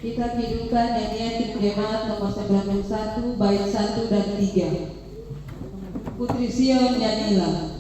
Kita hidupkan nyanyian tim jemaat nomor 91 bait 1 dan 3. Putri Sion nyanyilah.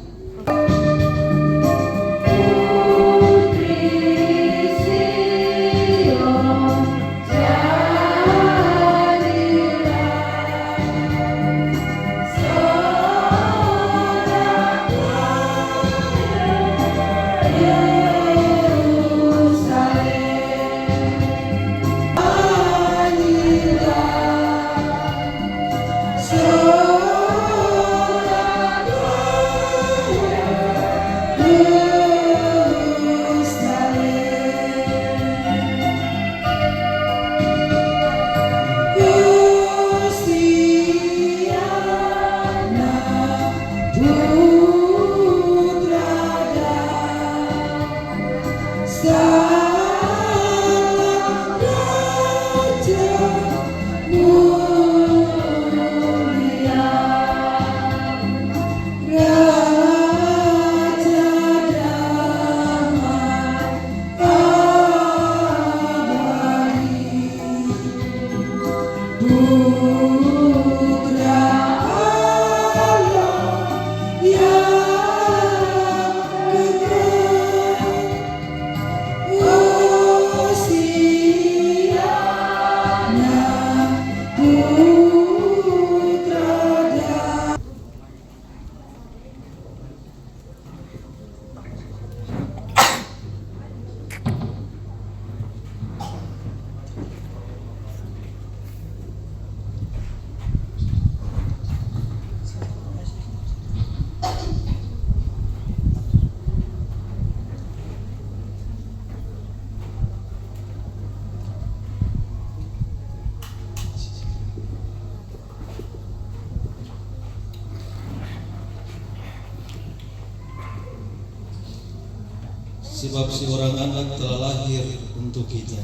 Sebab seorang anak telah lahir untuk kita,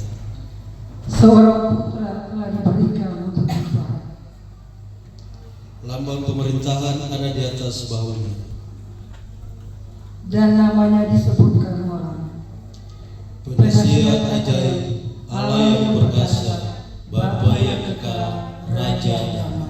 seorang putra telah diberikan untuk kita. Lambang pemerintahan ada di atas bahunya, dan namanya disebutkan orang. Penasihat ajaib, Allah yang perkasa, Bapa yang kekal, Raja damai.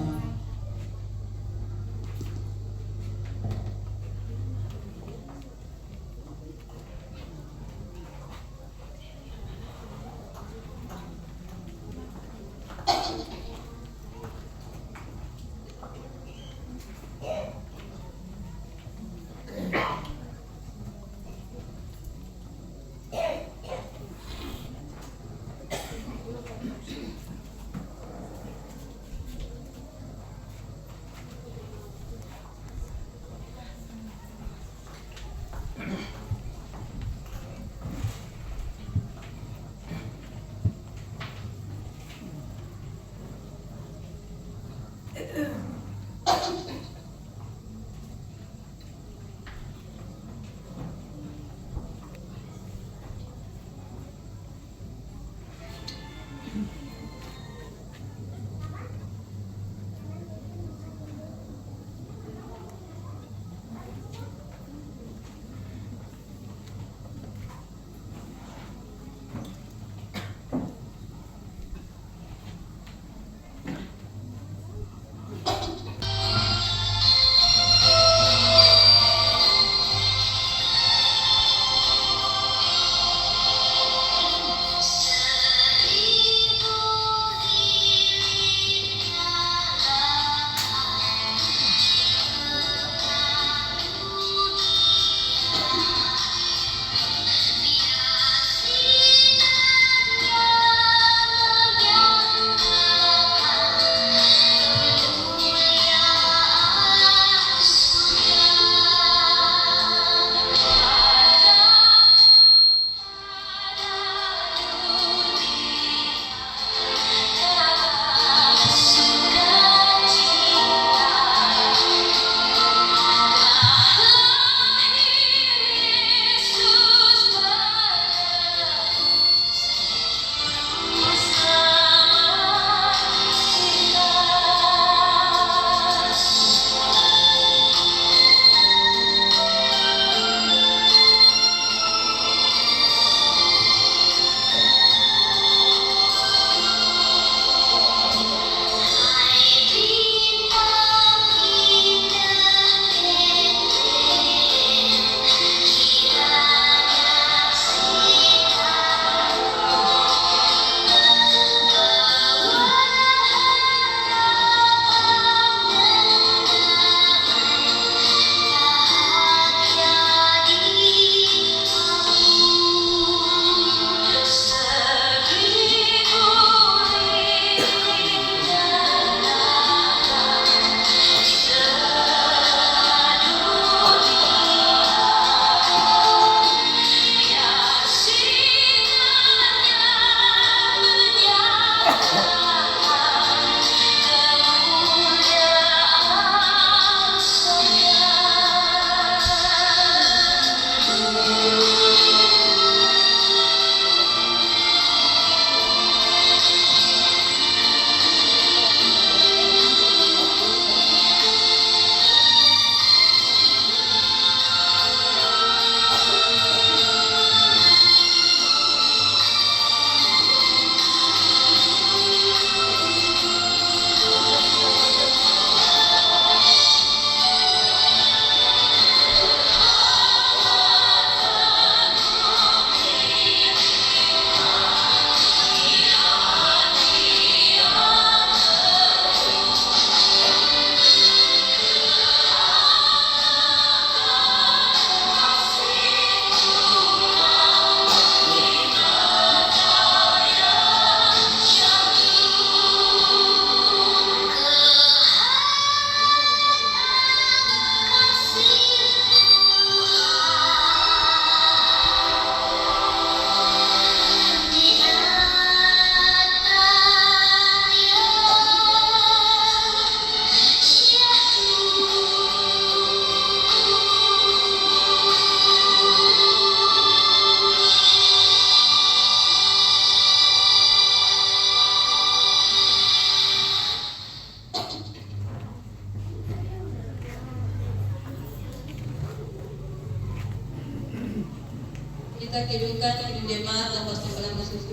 Kita kedudukan di jemaat nomor 97.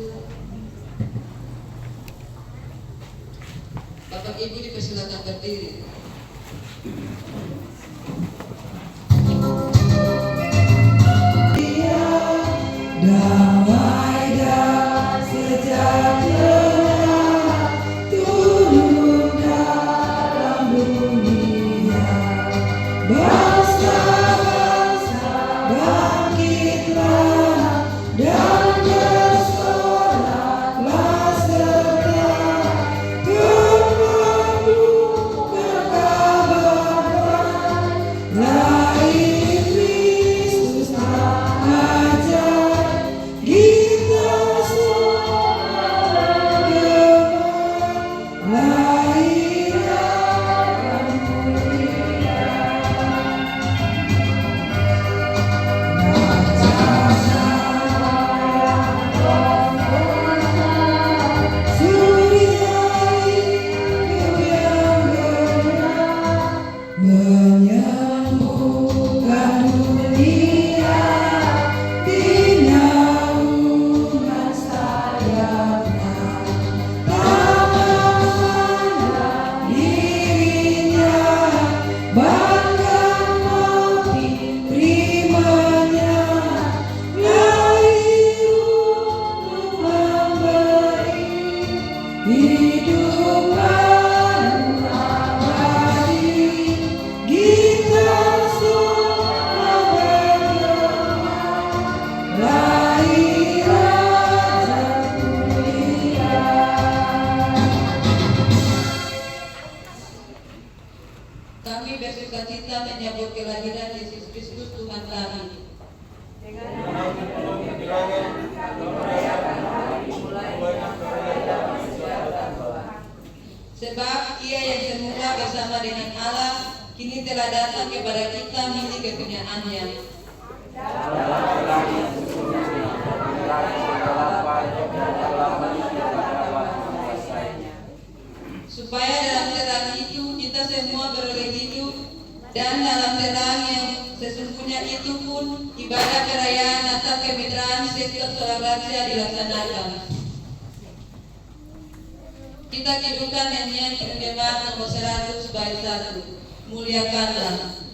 Bapak Ibu dipersilakan berdiri. Damai dan sejahtera turun dalam dunia. Bangsa-bangsa bangkitlah dan bersoraklah serta berpenuh berkabar baik. Lahir Kristus tak ajar, kita semua bergema. Lahir Raja mulia, menyembuhkan dunia di naungan sayapnya. Tak memandang dirinya, bangga mati primanya. Lahir untuk memberi hidup baru abadi. Kita semua bergema. Lahir Raja mulia. Kami bersukacita menyambut kelahiran Yesus Kristus Tuhan kami. Sebab Ia yang semula bersama dengan Allah kini telah datang kepada kita milik kekenyaannya. Supaya dalam terang itu kita semua beroleh hidup, dan dalam terang yang sesungguhnya itu pun ibadah perayaan Natal kemitraan Sektor Solagracia dilaksanakan. Kita kirimkan nyanyian jemaat nomor 100 bait 1. Muliakanlah.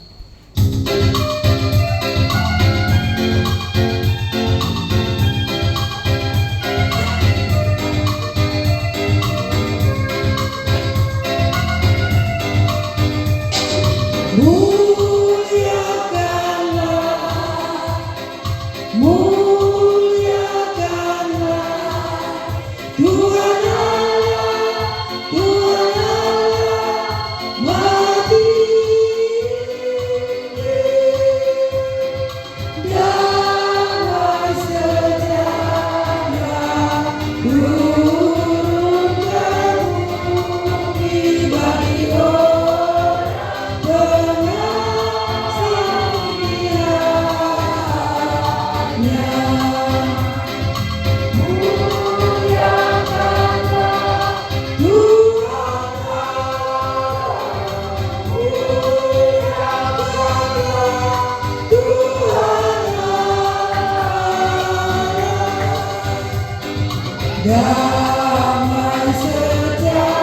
Damai sejahtera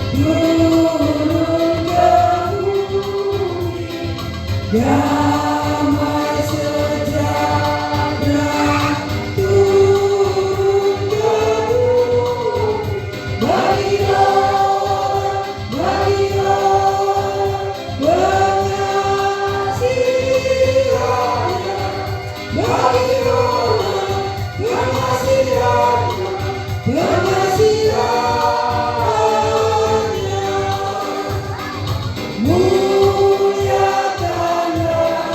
turun ke bumi. Damai sejahtera turun ke bumi. Bagi orang mengasihi Raja. Bagi orang mengasihi Raja, mengasihi Raja. Muliakanlah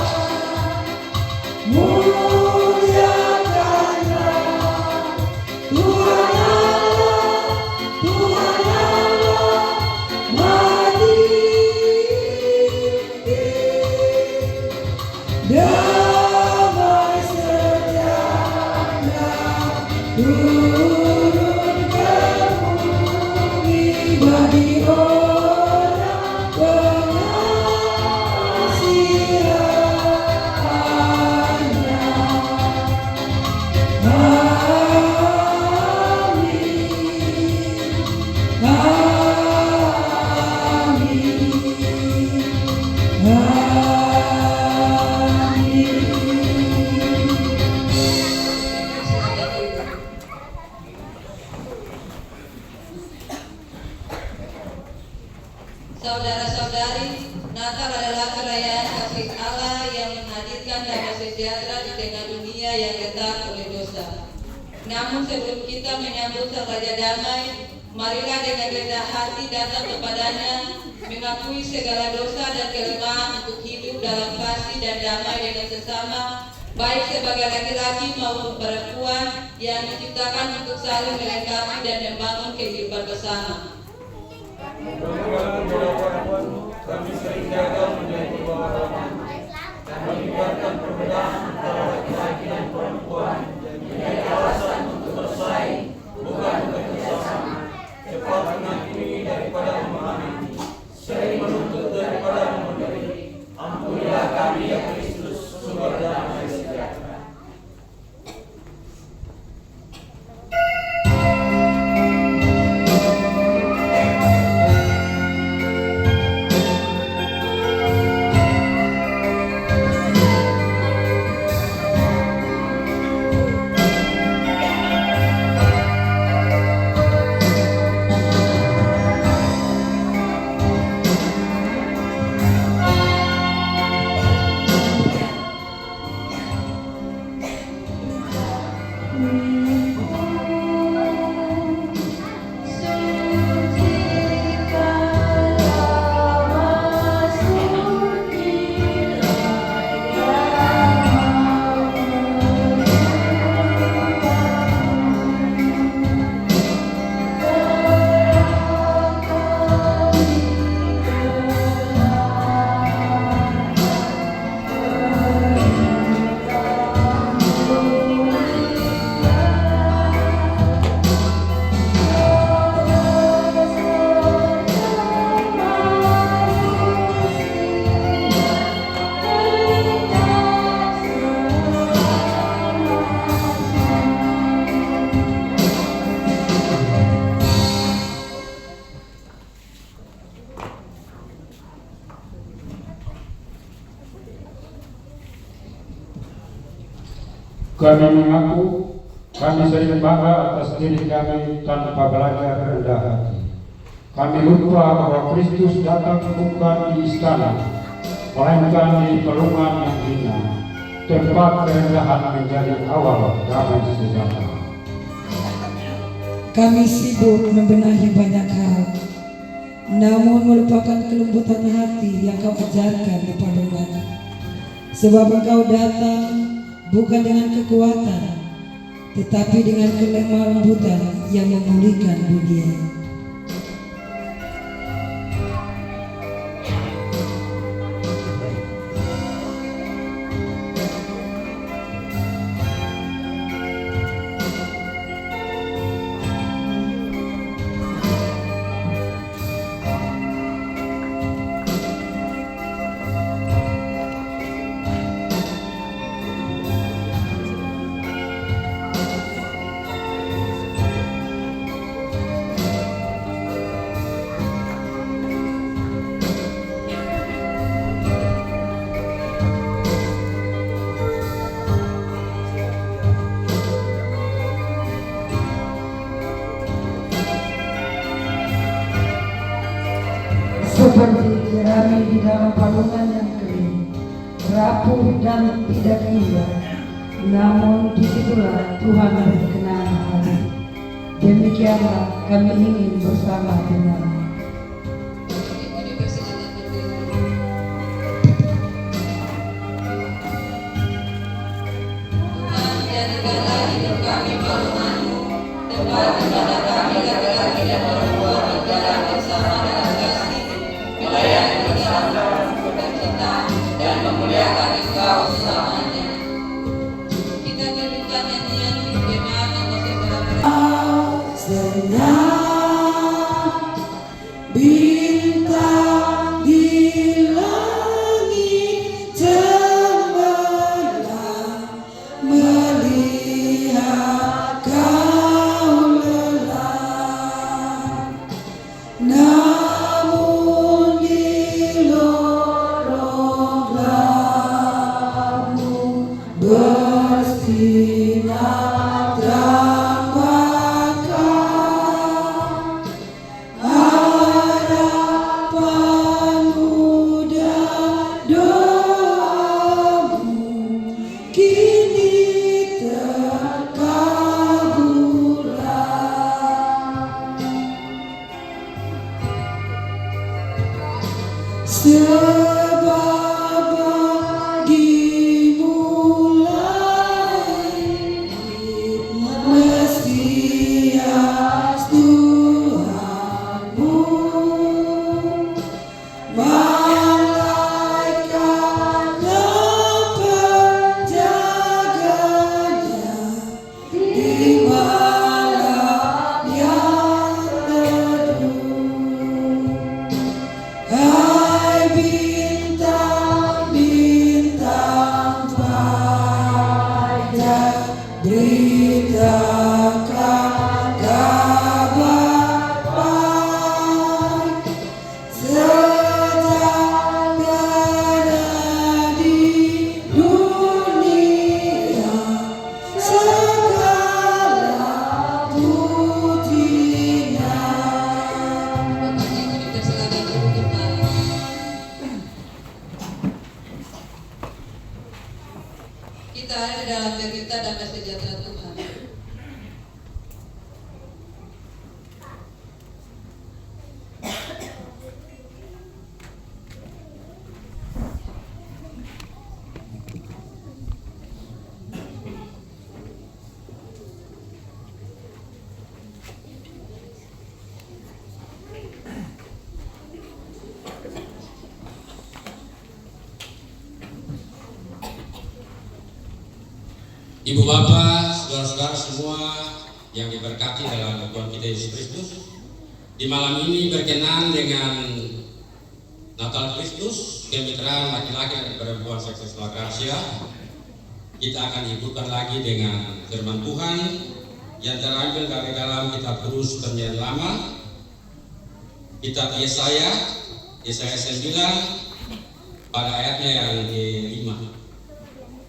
Saudara-saudari, Natal adalah perayaan kasih Allah yang menghadirkan damai sejahtera di tengah dunia yang retak oleh dosa. Namun sebelum kita menyambut Sang Raja Damai, marilah dengan rendah hati datang kepadanya, mengakui segala dosa dan kelemahan untuk hidup dalam kasih dan damai dengan sesama, baik sebagai laki-laki maupun perempuan yang diciptakan untuk saling melengkapi dan membangun kehidupan bersama. Kami sering gagal menjadi perbuatan dan melibatkan perbedaan antara laki-laki dan perempuan menjadi alasan untuk bersaing, bukan bekerjasama. Cepat mengampuni daripada memahami, sering menuntut daripada memberi. Ampunilah kami ya Kristus, sumber damai sejahtera. Kami mengaku kami sering bangga atas diri kami tanpa belajar rendah hati. Kami lupa bahwa Kristus datang bukan di istana, melainkan di perlungan yang hina. Tempat kerendahan menjadi awal damai sejahtera. Kami sibuk membenahi banyak hal, namun melupakan kelembutan hati yang Kau ajarkan kepada kami. Sebab Engkau datang bukan dengan kekuatan, tetapi dengan kelemah lembutan yang memulihkan dunia. Seperti jerami di dalam palungan yang kering, rapuh dan tidak indah, namun disitulah Tuhan berkenan hadir. Demikianlah kami ingin bersama dengan Tuhan, jadikanlah hidup kami palungan-Mu, tempat di mana kami laki-laki dan perempuan berjalan bersama dalam kasih, melayani bersama, bercita, dan memuliakan Engkau selamanya. Kita nyanyikan nyanyian firman atau bintang di langit cemerlang, melihat Kau lelah, namun di lorong gelap sebab dimulai Mesias Tuhanmu, malaikat dan penjaganya di malam yang teduh. Hai bintang-bintang fajar, beritakan kabar baik. Sejak tiada di dunia segala pujinya. Bapak Ibu dipersilakan duduk kembali. Kita ada di dalam berita damai sejahtera Tuhan. Ibu bapak, saudara-saudara semua yang diberkati dalam Tuhan kita Yesus Kristus, di malam ini berkenan dengan Natal Kristus, kemitraan laki-laki dan perempuan seksual gracia. Kita akan hiburkan lagi dengan firman Tuhan yang terambil dari dalam kitab Terus Perjanjian Lama, kitab Yesaya 9 pada ayatnya yang ke-5.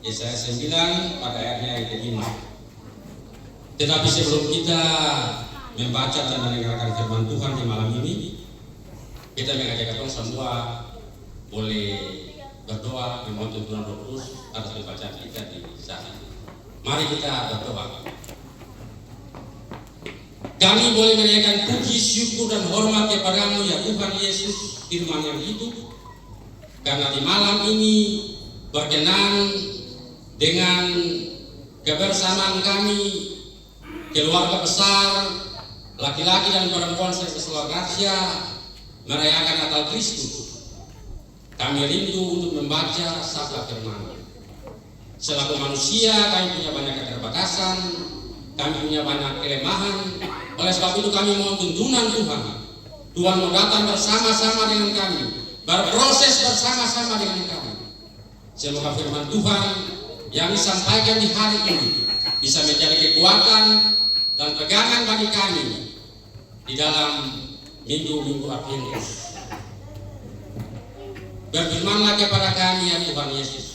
Yesaya 9 pada ayatnya yang ke-5. Tetapi sebelum kita membaca dan mendengarkan firman Tuhan di malam ini, kita mengajak kita semua boleh berdoa memohon Tuhan Roh Kudus atas pembacaan kita di saat ini. Mari kita berdoa. Kami boleh menaikkan puji, syukur dan hormat kepadamu ya Tuhan Yesus, firman yang hidup, karena di malam ini berkenan dengan kebersamaan kami, keluarga besar, laki-laki dan perempuan seksual gracia merayakan Natal Kristus. Kami rindu untuk membaca sabda firman. Selaku manusia kami punya banyak keterbatasan, kami punya banyak kelemahan. Oleh sebab itu kami mohon tuntunan Tuhan. Tuhan mau datang bersama-sama dengan kami, berproses bersama-sama dengan kami. Semoga firman Tuhan yang disampaikan di hari ini bisa menjadi kekuatan dan pegangan bagi kami di dalam minggu-minggu Adventus. Berfirmanlah kepada kami ya Tuhan Yesus,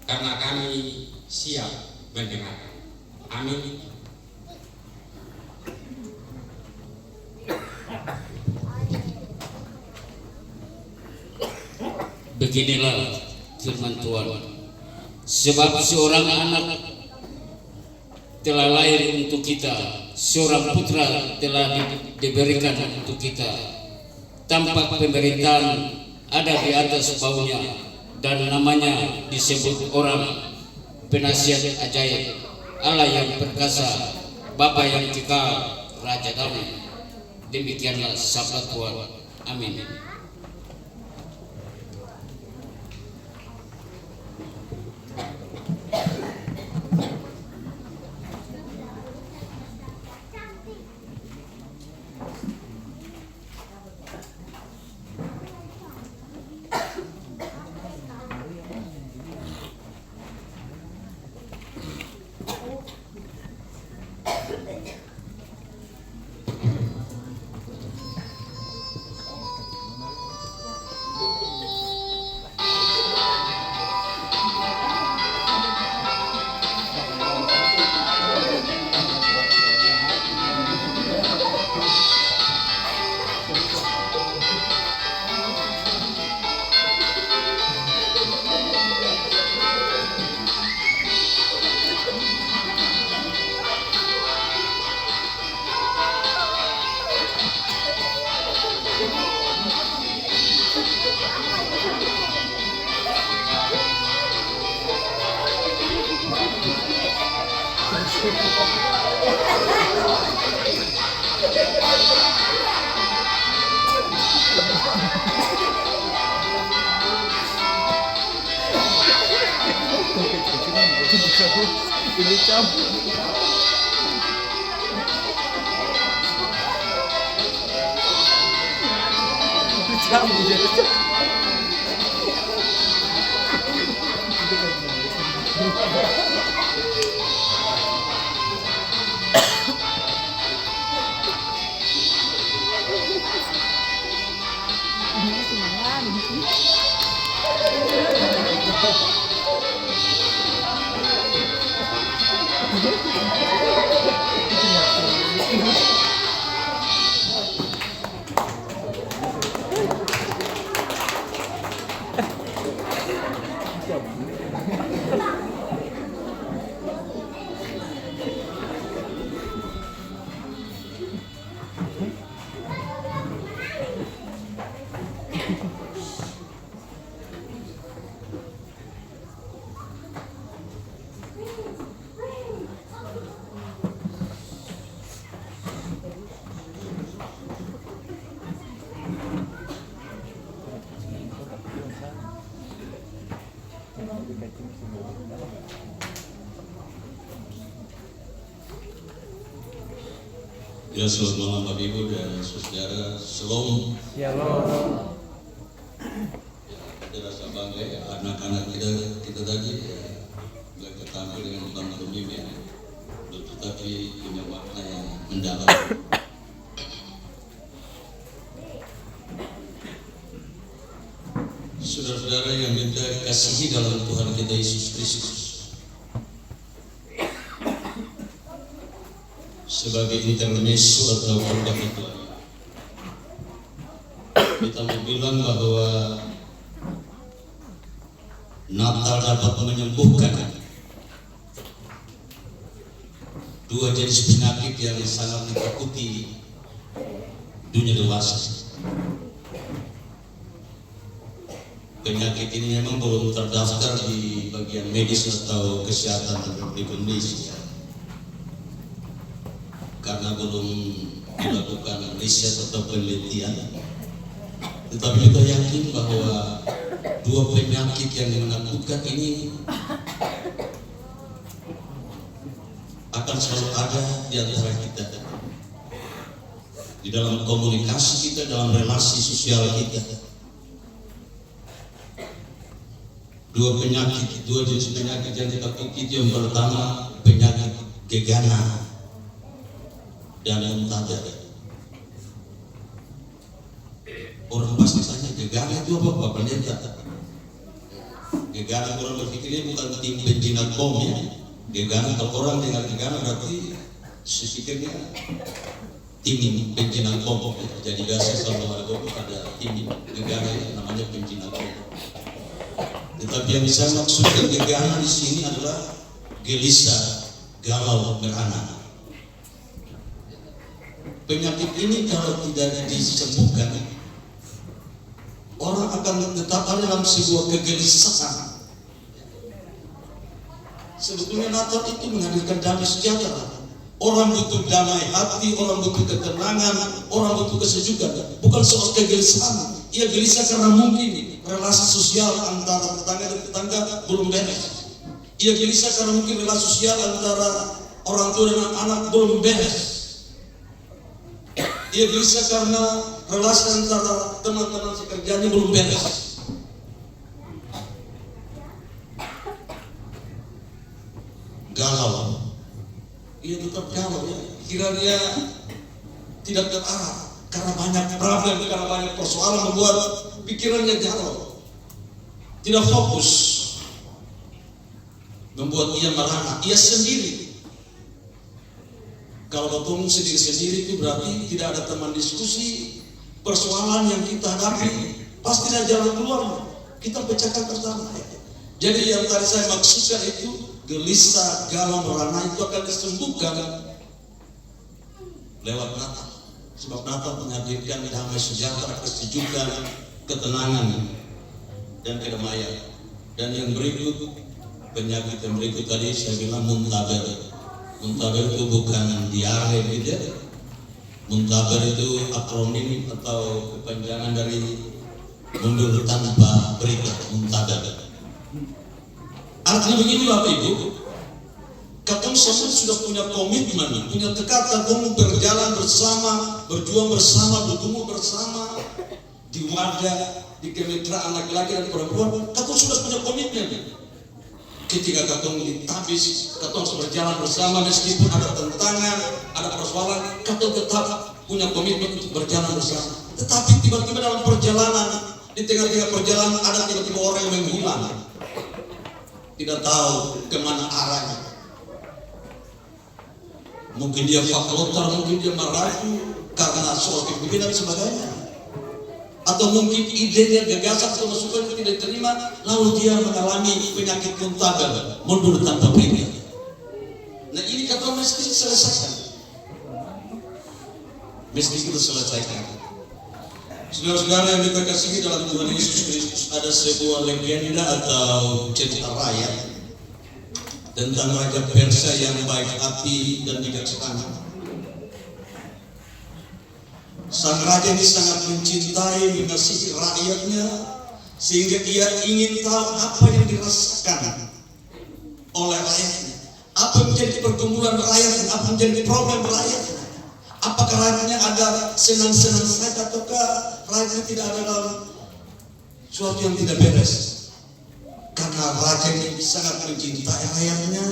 karena kami siap mendengar. Amin. Beginilah firman Tuhan. Sebab seorang anak telah lahir untuk kita, seorang putra telah diberikan untuk kita. Tampak pemerintahan ada di atas baunya, dan namanya disebut orang penasihat ajaib, Allah yang perkasa, Bapa yang kekal, Raja damai. Demikianlah sabda Tuhan. Amin. Ya, selamat malam Bapak Ibu dan saudara. Shalom. Shalom. Kita rasa bangga ya, anak-anak kita tadi mereka tampil dengan pantomim ya, tetapi punya makna yang mendalam. Saudara-saudara yang kita kasihi dalam Tuhan kita Yesus Kristus, sebagai intermezzo atau rekapitulasi, kita mau bilang bahwa Natal dapat menyembuhkan dua jenis penyakit yang sangat ditakuti dunia dewasa. Penyakit ini memang belum terdaftar di bagian medis atau kesehatan Republik Indonesia, karena belum dilakukan riset atau penelitian. Tetapi kita yakin bahwa dua penyakit yang menakutkan ini akan selalu ada di antara kita, di dalam komunikasi kita, dalam relasi sosial kita. Dua jenis penyakit yang ditakuti itu, yang pertama penyakit gegana dan muntaber. Orang pasti tanya, gegana itu apa Pak Pendeta? Gegana, orang berpikirnya bukan tim penjinak bom ya. Gegana, kalau orang dengar gegana berarti sesikirnya tim penjinak bom. Jadi biasa selalu ada tim gegana yang namanya penjinak bom. Tetapi yang saya maksudkan gegana di sini adalah gelisah, galau, merana. Penyakit ini kalau tidak disembuhkan, orang akan tetap ada dalam sebuah kegelisahan. Sebetulnya Natal itu menghadirkan damai sejahtera. Orang butuh damai hati, orang butuh ketenangan, orang butuh kesejukan. Bukan soal kegelisahan. Ia gelisah karena mungkin relasi sosial antara tetangga dan tetangga belum beres. Ia gelisah karena mungkin relasi sosial antara orang tua dan anak belum beres. Ia gelisah karena relasi antara teman-teman sekerjanya belum beres. Galau. Ia tetap galau ya. Kiranya tidak terarah. Karena banyak problem, karena banyak persoalan membuat pikirannya galau, tidak fokus, membuat ia merana, ia sendiri. Kalau ketemu sendiri-sendiri itu berarti tidak ada teman diskusi, persoalan yang kita hadapi pasti ada jalan keluar. Kita pecahkan bersama. Jadi yang tadi saya maksudkan itu gelisah, galau, merana itu akan disembuhkan lewat Natal. Sebab Natal menghadirkan damai sejahtera, kesejukan, ketenangan, dan kedamaian. Dan yang berikut, penyakit yang berikut tadi saya bilang muntaber. Muntaber itu bukan diare gitu, Muntaber itu akronim atau kepanjangan dari mundur tanpa berita, muntaber. Artinya begini Bapak Ibu, katong semua sudah punya komitmen, punya tekad katong berjalan bersama, berjuang bersama, bertumbuh bersama di wadah, di kemitraan laki-laki dan perempuan. Katong sudah punya komitmen. Ketika katong ditabis, katong harus berjalan bersama meskipun ada tentangan, ada persoalan, katong tetap punya komitmen untuk berjalan bersama. Tetapi tiba-tiba dalam perjalanan, di tengah-tengah perjalanan ada tiba-tiba orang yang menghilang, tidak tahu kemana arahnya. Mungkin dia faklotar, mungkin dia merayu karena soal kepemimpinan dan sebagainya. Atau mungkin idenya, gagasan atau masukan itu tidak diterima, lalu dia mengalami penyakit muntaber, mundur tanpa berita. Nah ini kata mesti diselesaikan, mesti kita selesaikan. Saudara-saudara yang kita kasihi dalam Tuhan Yesus Kristus, ada sebuah legenda atau cerita rakyat tentang Raja Persia yang baik hati dan bijaksana. Sang raja ini sangat mencintai, mengasihi rakyatnya, sehingga ia ingin tahu apa yang dirasakan oleh rakyatnya, apa yang menjadi pergumulan rakyatnya, apa yang menjadi problem rakyatnya. Apakah rakyatnya ada senang-senang saja ataukah rakyatnya tidak ada dalam suatu yang tidak beres. Karena raja ini sangat mencintai rakyatnya,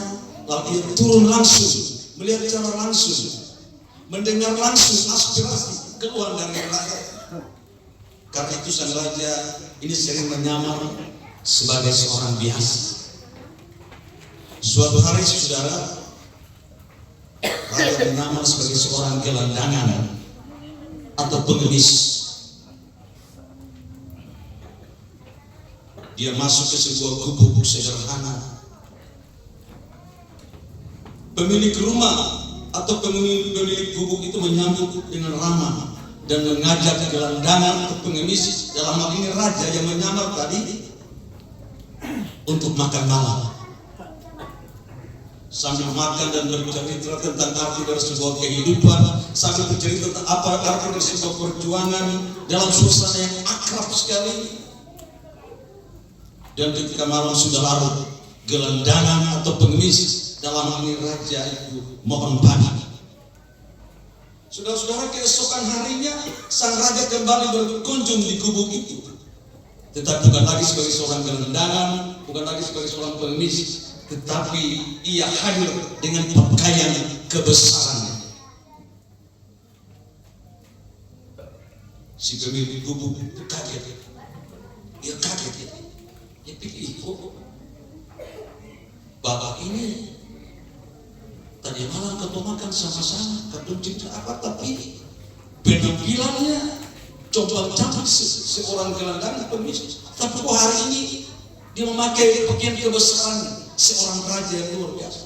lalu ia turun langsung, melihat secara langsung, mendengar langsung aspirasi keluar dari rakyat. Karena itu sang raja ini sering menyamar sebagai seorang biasa. Suatu hari saudara, raja menyamar sebagai seorang gelandangan atau pengemis. Dia masuk ke sebuah gubuk sederhana. Pemilik rumah atau pemilik gubuk itu menyambut dengan ramah dan mengajak gelandangan atau pengemis, dalam hal ini raja yang menyamar tadi, untuk makan malam. Sambil makan dan bercerita tentang arti dari sebuah kehidupan, sambil bercerita tentang apa arti dari sebuah perjuangan dalam suasana yang akrab sekali. Dan ketika malam sudah larut, gelandangan atau pengemis, dalam hal ini raja itu mohon pamit. Saudara-saudara, keesokan harinya sang raja kembali berkunjung di gubuk itu, tetapi bukan lagi sebagai seorang gelandangan, bukan lagi sebagai seorang pengemis, tetapi ia hadir dengan pakaian kebesarannya. Si pemilik gubuk itu kaget. Dia kaget. Dia pikir, oh, bapak ini tadi malam ketemu makan sama-sama, ketemu cerita apa, tapi penampilannya coba-coba seorang gelandangan pengemis. Tapi kok hari ini dia memakai pakaian kebesaran seorang raja yang luar biasa.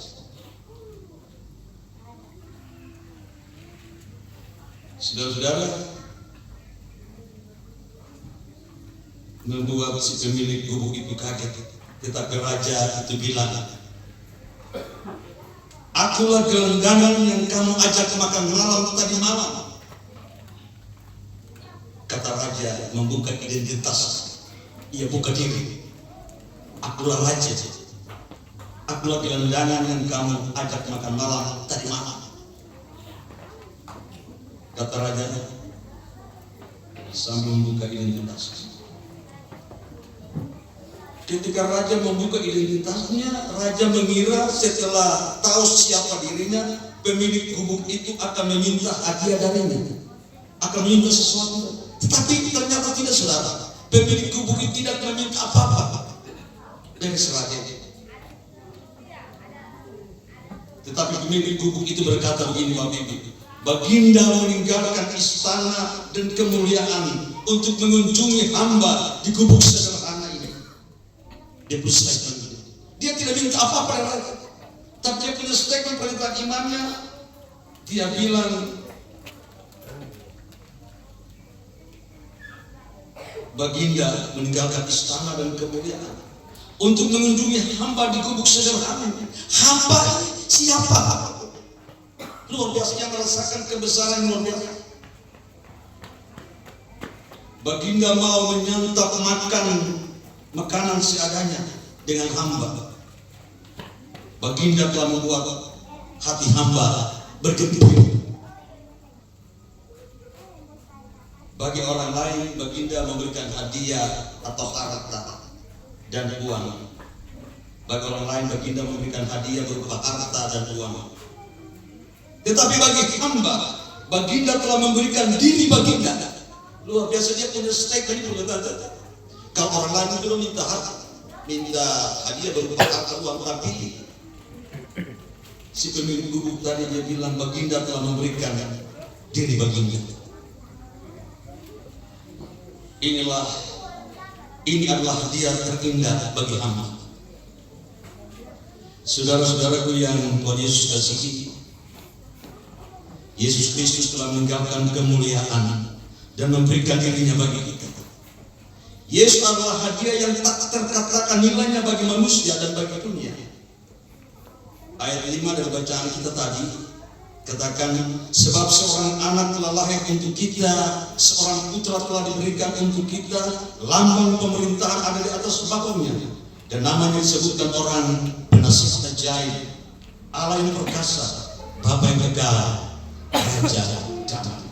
Saudara-saudara, membuat si pemilik gubuk itu kaget. Tetapi raja itu bilang, akulah gelandangan yang kamu ajak makan malam tadi malam. Kata raja membuka identitas. Ia buka diri. Akulah raja. Akulah gelandangan yang kamu ajak makan malam tadi malam. Kata raja sambil membuka identitas. Ketika raja membuka identitasnya, raja mengira setelah tahu siapa dirinya, pemilik gubuk itu akan meminta hadiah darinya, akan meminta sesuatu. Tetapi ternyata tidak, saudara. Pemilik gubuk itu tidak meminta apa-apa dari si raja. Tetapi pemilik gubuk itu berkata begini, Bapak Ibu, Baginda meninggalkan istana dan kemuliaan untuk mengunjungi hamba di gubuk sederhana ini. Dia berstatement. Dia tidak minta apa-apa dari raja, tapi dia punya statement perintah imannya. Dia bilang, Baginda meninggalkan istana dan kemuliaan untuk mengunjungi hamba di gubuk sederhana. Hamba siapa? Luar biasa, yang merasakan kebesaran luar biasa. Baginda mau menyantap makan makanan seadanya dengan hamba. Baginda telah membuat hati hamba bergembira. Bagi orang lain, Baginda memberikan hadiah atau harta dan uang. Bagi orang lain, Baginda memberikan hadiah berupa harta dan uang. Tetapi bagi hamba, Baginda telah memberikan diri Baginda. Luar biasa, dia punya stake ini punya tanda. Kalau orang lain itu minta hadiah berupa harta uang, tapi si pemilik gubuk tadi dia bilang Baginda telah memberikan diri Baginda. Ini adalah hadiah terindah bagi hamba. Saudara-saudaraku yang Tuhan Yesus kasihi, Yesus Kristus telah meninggalkan kemuliaan dan memberikan dirinya bagi kita. Yesus adalah hadiah yang tak terkatakan nilainya bagi manusia dan bagi dunia. Ayat 5 dari bacaan kita tadi katakan, sebab seorang anak telah lahir untuk kita, seorang putra telah diberikan untuk kita, lambang pemerintahan ada di atas bahunya, dan namanya disebutkan orang penasihat ajaib, Allah yang perkasa, Bapa yang kekal, Raja damai.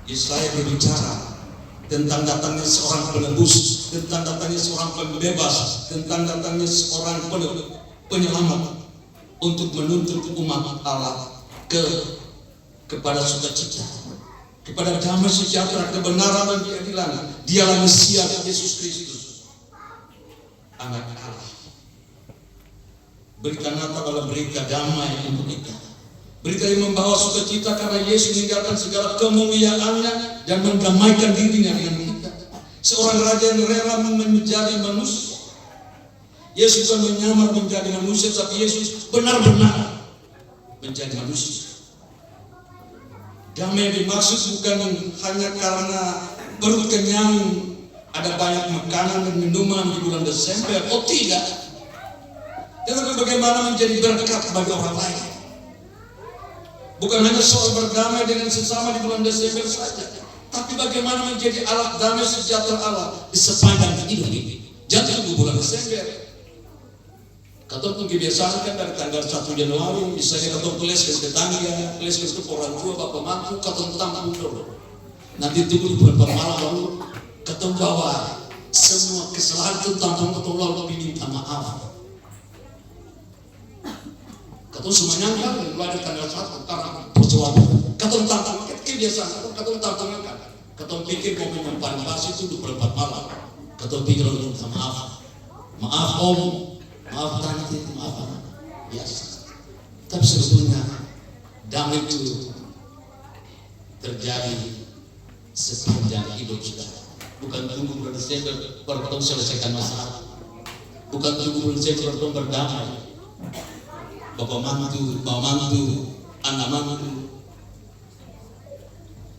Yesaya berbicara tentang datangnya seorang penebus, tentang datangnya seorang pembebas, tentang datangnya seorang penyelamat untuk menuntut umat Allah kepada sukacita, kepada damai sejahtera, kebenaran dan keadilan. Dialah Mesias Yesus Kristus, Anak Allah. Berita Natal adalah berita damai untuk kita, berita yang membawa sukacita karena Yesus meninggalkan segala kemuliaannya dan mendamaikan dirinya dengan kita. Seorang raja yang rela menjadi manusia. Yesus bukan menyamar menjadi manusia, tapi Yesus benar-benar menjadi manusia. Damai yang dimaksud bukan hanya karena perut kenyang, ada banyak makanan dan minuman di bulan Desember. Oh tidak. Tetapi bagaimana menjadi berkat bagi orang lain. Bukan hanya soal berdamai dengan sesama di bulan Desember saja, tapi bagaimana menjadi alat damai sejahtera Allah di sepanjang hidup ini. Jangan tunggu bulan Desember. Katong pun kebiasaan kan dari tanggal 1 Januari, misalnya katong peleskan tetangga, peleskan ke orang tua, bapak mantu, katong tampung dulu. Nanti tunggu di bulan malam lalu, katong bawa semua kesalahan itu tampung katong lalu minta maaf. Katong semuanya kan mulai tanggal 1 karena perjuangan. Katong tampung, kebiasaan katong tampung kan. Katong pikir momen yang paling pas itu di bulan malam. Katong pikir untuk minta maaf. Maaf om. Maaf tante, maaf anak, biasa. Tapi sebetulnya damai itu terjadi sepanjang hidup saudara. Bukan tunggu bulan Desember baru kita selesaikan masalah. Bukan tunggu bulan Desember baru berdamai. Bapak mantu, mama mantu, anak mantu,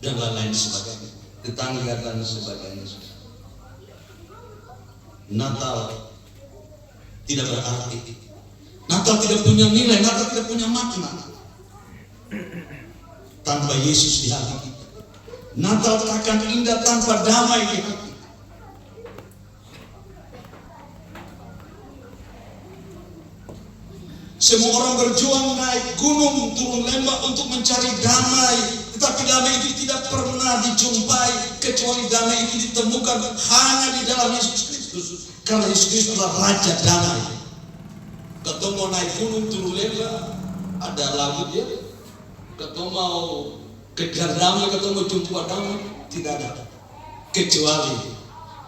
dan lain-lain sebagainya. Tetangga dan sebagainya. Natal tidak berarti. Natal tidak punya nilai, Natal tidak punya makna tanpa Yesus di hati kita. Natal takkan indah tanpa damai di hati. Semua orang berjuang naik gunung turun lembah untuk mencari damai, tetapi damai itu tidak pernah dijumpai kecuali damai itu ditemukan hanya di dalam Yesus Kristus. Karena Yesus Kristus adalah Raja damai. Ketemu mau naik gunung turun lembah, ada laut ya. Ketemu mau kejar damai, ketemu mau jumpa damai, tidak ada. Kecuali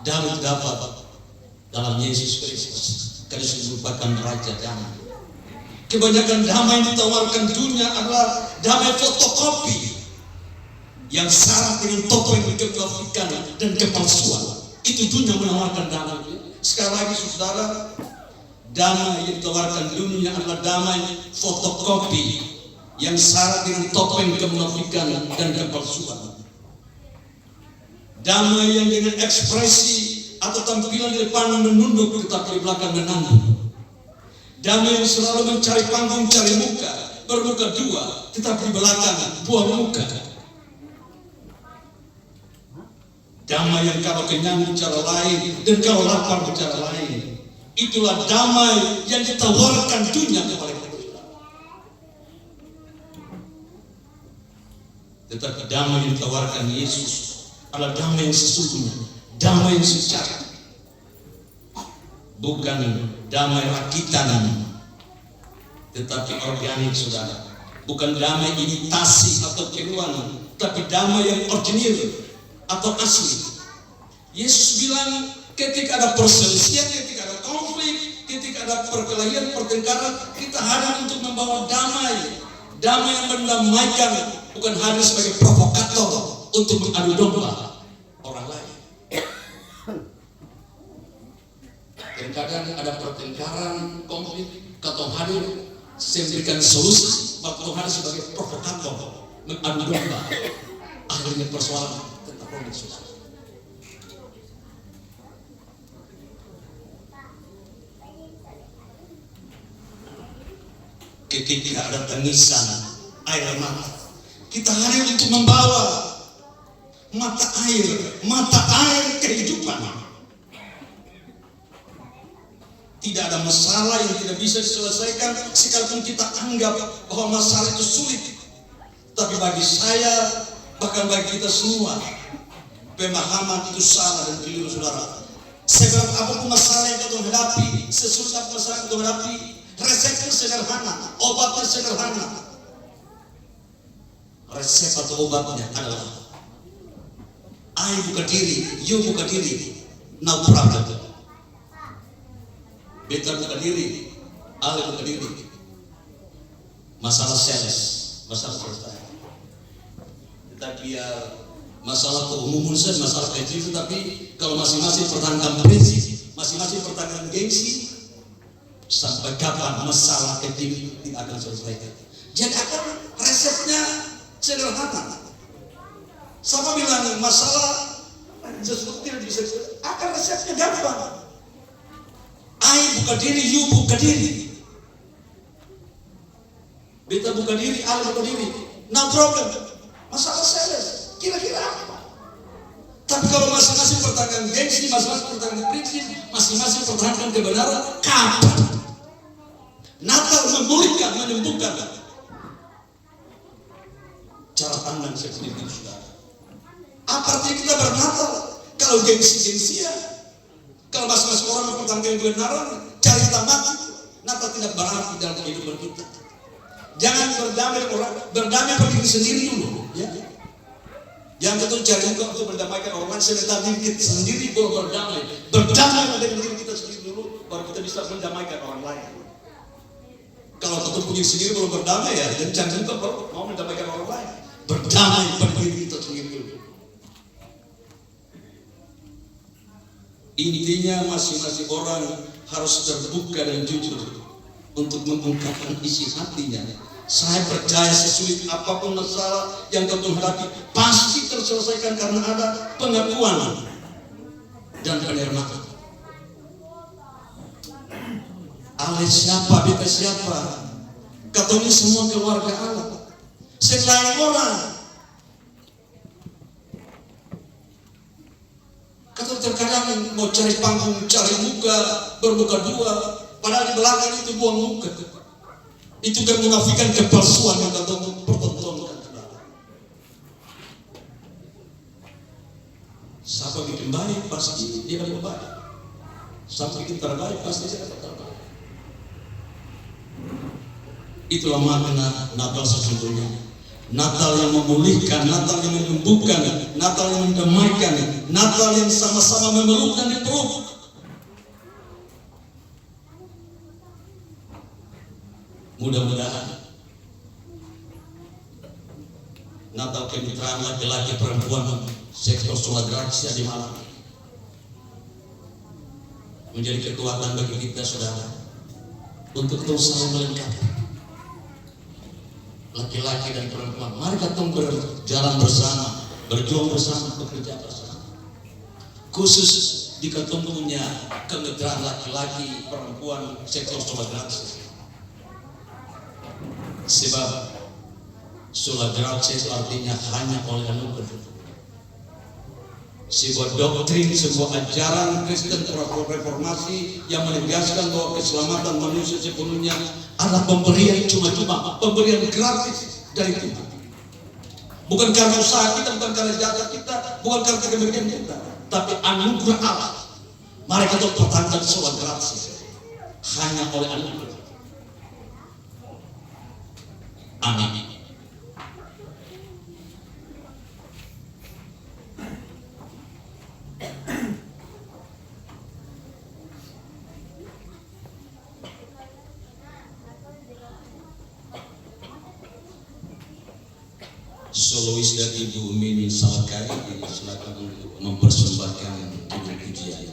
damai dapat dalam Yesus Kristus. Karena Yesus merupakan Raja damai. Kebanyakan damai yang ditawarkan dunia adalah damai fotokopi yang syarat dengan topeng dikemukakan dan kepalsuan. Itu dunia menawarkan damai. Sekali lagi saudara, damai yang ditawarkan dunia adalah damai fotokopi yang syarat dengan topeng kemunafikan dan kepalsuan. Damai yang dengan ekspresi atau tampilan di depan menunduk tetapi di belakang menanduk. Damai yang selalu mencari panggung, cari muka, bermuka dua tetapi di belakang buang muka. Damai yang kalau kenyang bicara lain dan kalau lapar bicara lain. Itulah damai yang ditawarkan dunia kepada kita. Tetapi damai yang ditawarkan Yesus adalah damai yang sesungguhnya, damai yang sejati. Bukan damai rakitan, tetapi organik, saudara. Bukan damai imitasi atau tiruan, tapi damai yang original atau asli. Yesus bilang ketika ada perselisihan, ketika ada konflik, ketika ada perkelahian, pertengkaran, kita hadir untuk membawa damai. Damai yang mendamaikan, bukan hadir sebagai provokator untuk mengadu domba orang lain. Kadang-kadang ada pertengkaran, konflik, kata hadir memberikan solusi, waktu hadir sebagai provokator mengadu domba. Akhirnya persoalan tetap rumit, susah. Ketika ada tangisan air mata, kita hadir untuk membawa mata air kehidupan. Tidak ada masalah yang tidak bisa diselesaikan sekalipun kita anggap bahwa masalah itu sulit. Tapi bagi saya, bahkan bagi kita semua, pemahaman itu salah dan keliru, saudara. Sebab apapun masalah yang kita hadapi, sesulit apa masalah yang kita hadapi, resepnya sederhana, obatnya sederhana. Resep atau obatnya adalah I buka diri, you buka diri, no problem. Beta buka diri, Ale buka diri. Masalah masalah selesai. Kita biar masalah keumuman saja, masalah kecil, tapi kalau masing-masing pertahankan prinsip, masing-masing pertahankan gengsi, sampai kapan masalah kecil tidak akan selesai. Jadi akan resepnya sederhana. Sama bilang masalah sesuatu tidak bisa, akan resepnya gampang. I buka diri, you buka diri. Beta buka diri, Ale buka diri. No problem. Masalah selesai. Kira-kira apa? Tapi kalau masing-masing pertahankan gengsi, masing-masing pertahankan prinsip, masing-masing pertahankan kebenaran, kapan Natal memulihkan, menyembuhkan cara pandang seperti itu, saudara. Apa artinya kita bernatal? Kalau gengsi-gengsian, kalau masing-masing orang mempertahankan kebenaran, cari tamat, Natal tidak berarti dalam kehidupan kita. Jangan berdamai orang, berdamai pada diri sendiri dulu, ya. Yang kedua, cari juga untuk mendamaikan orang lain, sementara diri kita sendiri baru berdamai. Berdamai dengan diri kita sendiri dulu, baru kita bisa mendamaikan orang lain. Kalau kita punya sendiri belum berdamai, ya, dan jangan juga baru mau mendamaikan orang lain. Berdamai pada diri kita sendiri dulu. Intinya masing-masing orang harus terbuka dan jujur untuk mengungkapkan isi hatinya. Saya percaya sesulit apapun masalah yang kau hadapi pasti terselesaikan karena ada pengakuan dan penerimaan. Ale siapa, beta siapa? Kata ini semua keluarga Allah. Selain orang, kata terkadang mau cari panggung, cari muka, bermuka dua, padahal di belakang itu buang muka. Itu kan menafikan kepalsuan yang kata pertontonkan. Siapa bikin baik pasti dia akan baik. Siapa bikin terbaik pasti dia akan terbaik. Itulah makna Natal sesungguhnya. Natal yang memulihkan, Natal yang menyembuhkan, Natal yang mendamaikan, Natal yang sama-sama memeluk dan dipeluk. Mudah-mudahan Natal kemitraan laki-laki perempuan sektor swadraksia di Malang menjadi kekuatan bagi kita, saudara, untuk terus saling melengkapi laki-laki dan perempuan. Mari kita berjalan bersama, berjuang bersama, bekerja bersama. Khusus di ketumbuhnya kemitraan laki-laki perempuan sektor swadraksia. Sebab sola gratia itu artinya hanya oleh anugerah. sebuah doktrin, sebuah ajaran Kristen reformasi yang menegaskan bahwa keselamatan manusia sepenuhnya adalah pemberian cuma-cuma, pemberian gratis dari Tuhan. Bukan karena usaha kita, bukan karena jasa kita, bukan karena kebajikan kita, tapi anugerah Allah. Mari kita pertahankan soal gratis hanya oleh anugerah. Amin. Solois dan Ibu Mini Salkai silakan untuk mempersembahkan pujiannya.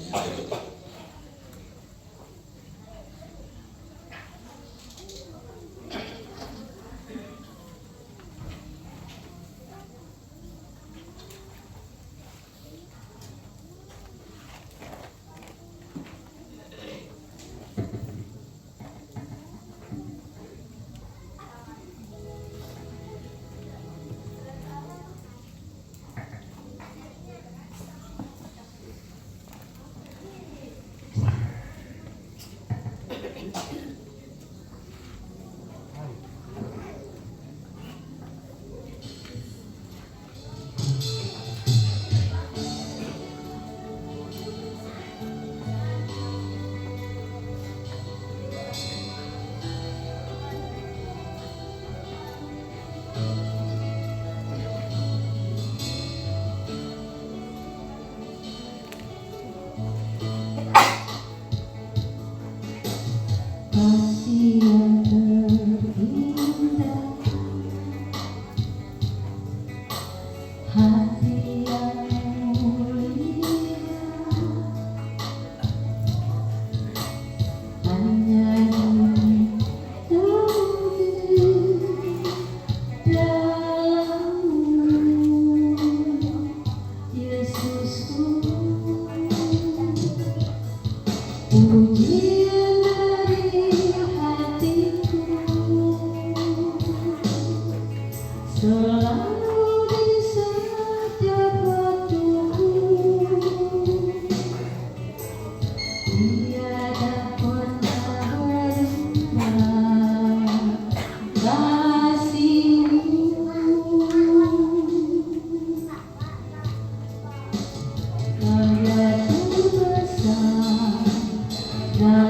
Nah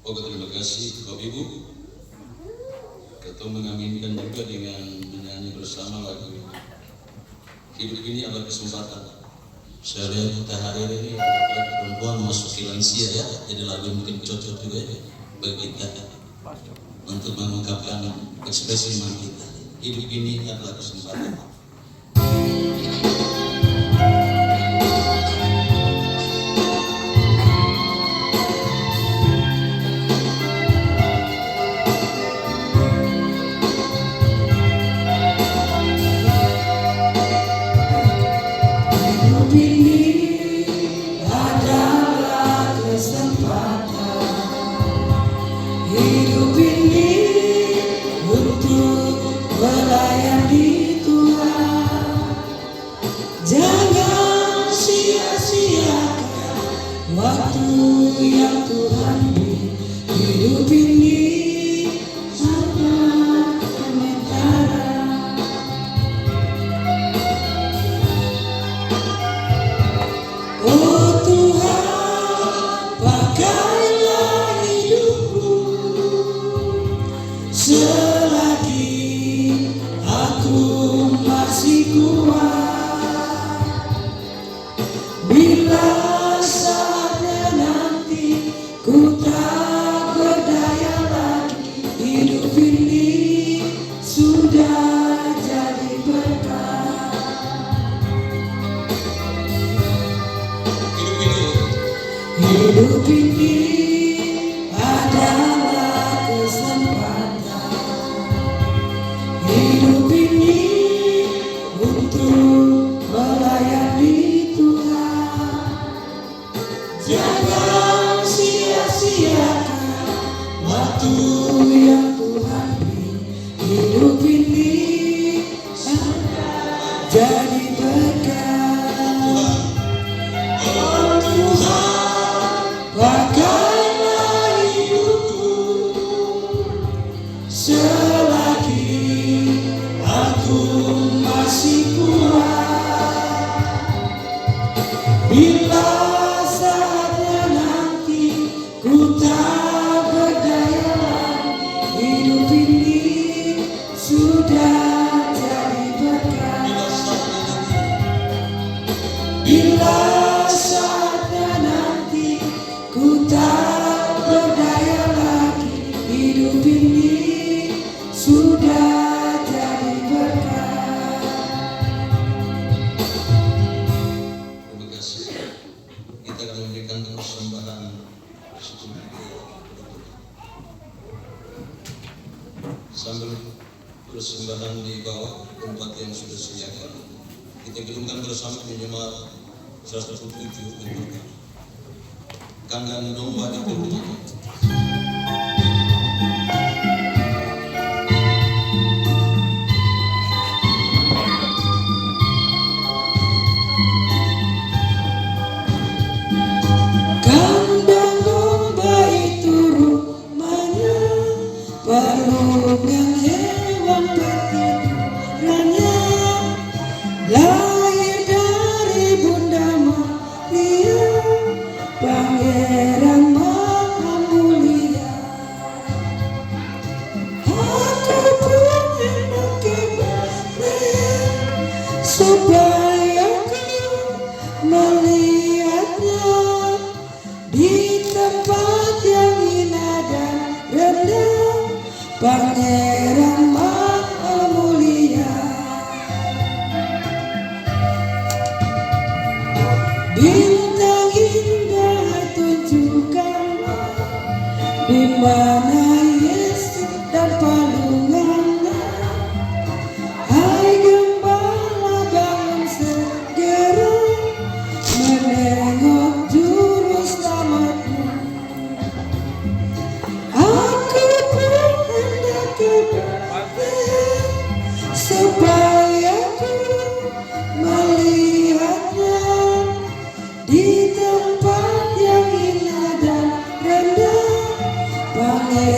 Oke, terima kasih Bapak Ibu. Kita mengaminkan juga dengan menyanyi bersama lagu Hidup Ini Adalah Kesempatan. Saya lihat kita hari ini laki-laki perempuan masuk lansia ya, jadi lagu mungkin cocok juga ya bagi kita untuk mengungkapkan ekspresi iman kita. Hidup ini adalah kesempatan. Hidup ini adalah kesempatan. Hidup ini untuk melayani Tuhan. Jangan sia-siakan waktu yang Tuhan beri. Hidup ini sangat sementara. Oh Tuhan, pakailah hidupku selagi aku masih kuat. Bila saatnya nanti ku tak berdaya lagi, hidup ini sudah jadi berkah. Hidup ini adalah kesempatan. Hidup ini untuk melayani Tuhan. Jangan sia-siakan waktu yang Tuhan beri. Hidup ini sangat jadi berkah. Oh Tuhan, pakailah hidupku selagi aku masih kuat. Bila saatnya nanti ku tak berdaya lagi, hidup ini sudah jadi berkah. Bila saatnya nanti ku tak berdaya lagi, hidup ini sudah jadi berkah. Terima kasih. Kita akan memberikan persembahan sambil persembahan di bawah tempat yang sudah disediakan. Kita gedungkan bersama minimal 107 kandang domba di Kediri. Kandang domba itu rumahnya, perlungan hewan petirannya. Lahir dari Bunda Maria, Pangeran Maha Mulia. Aku pun hendak ke Betlehem supaya kau melihatnya di tempat yang indah dan rendah, Pangeran Maha Mulia. Bintang indah tunjukkanlah di mana Yesus dan palungannya. Hai gembala, bangun segera menengok juru selamatmu. Aku pun hendak ke Betlehem supaya ku melihatnya di tempat yang indah dan rendah, Pangeran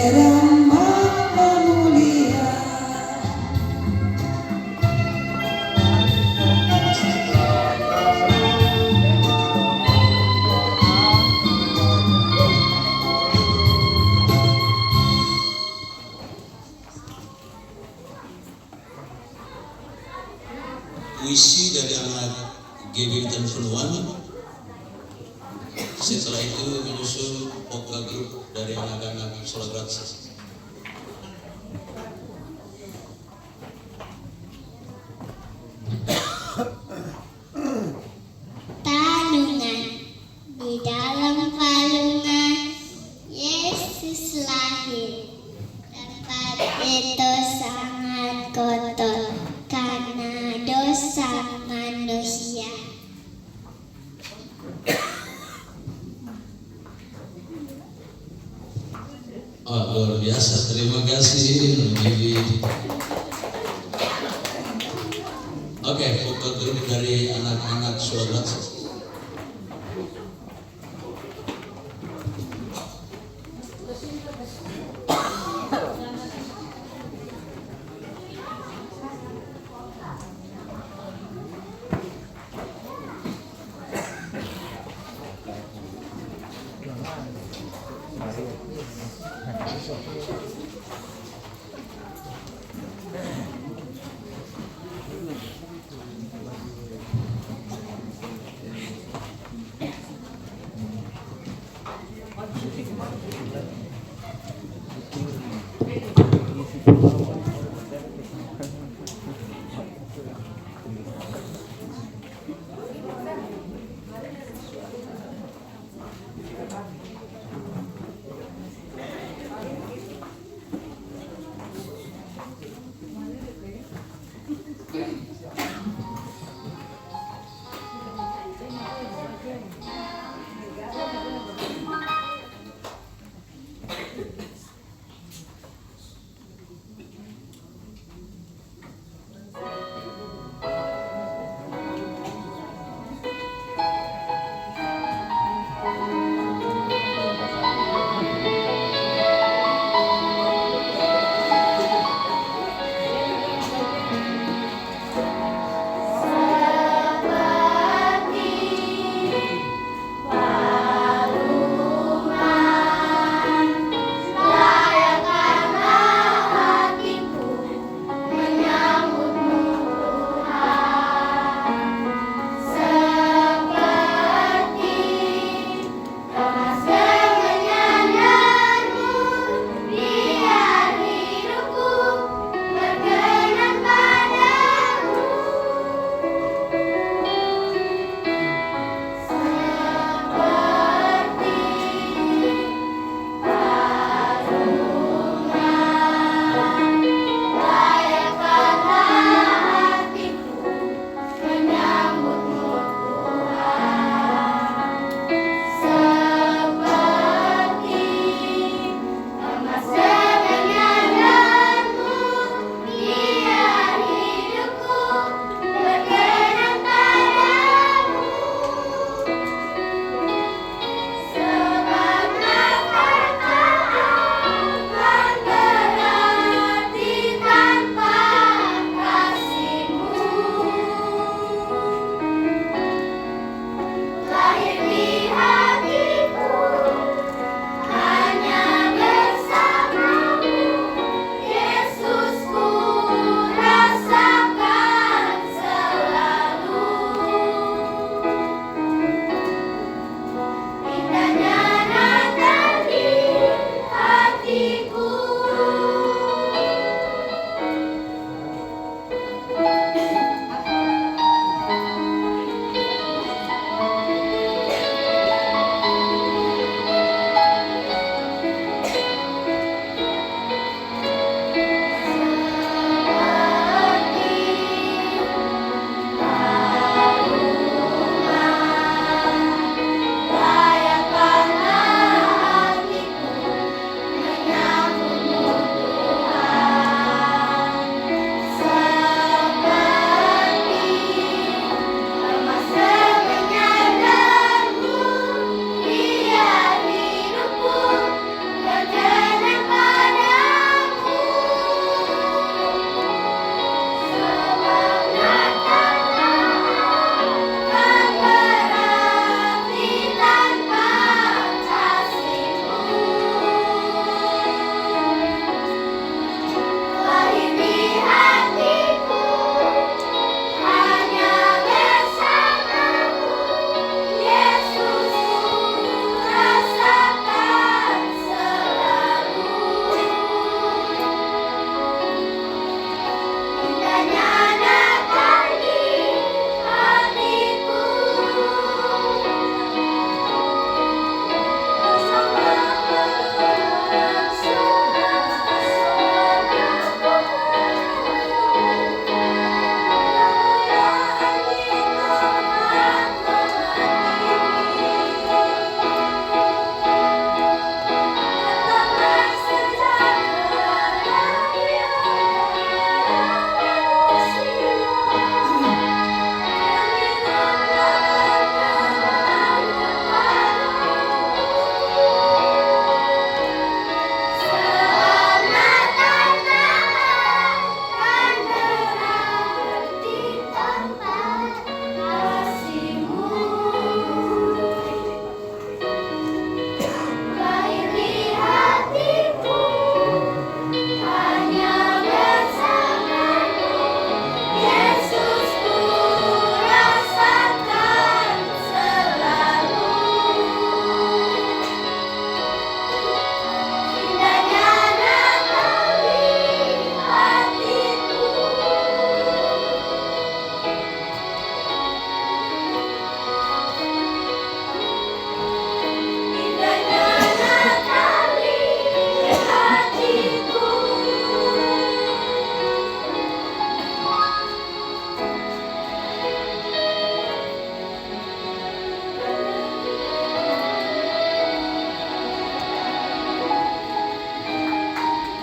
puisi dari anak GB dan Penuan. Setelah itu menyusul vokal grup dari anak-anak Solagratis. Tanungan di dalam palungan Yesus lahir. Tempat itu sangat kotor karena dosa manusia. Oh, luar biasa, terima kasih. Oke, vokal grup dari anak-anak Solagratis.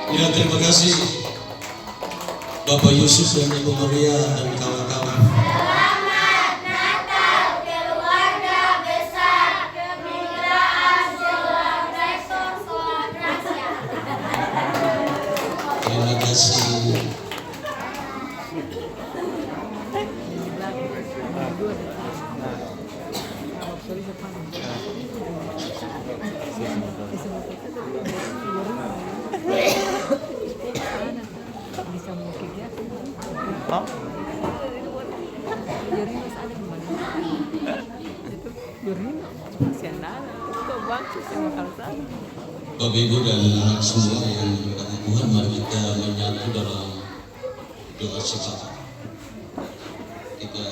Ya, terima kasih Bapak Yusuf dan Ibu Maria dan kawan-kawan. Selamat Natal keluarga besar Kemitraan Sekolah Rektor Sekolah Gracia. Terima kasih. Bapak Ibu dan anak semua yang diberkati Tuhan, mari kita menyatu dalam doa syafaat. Kita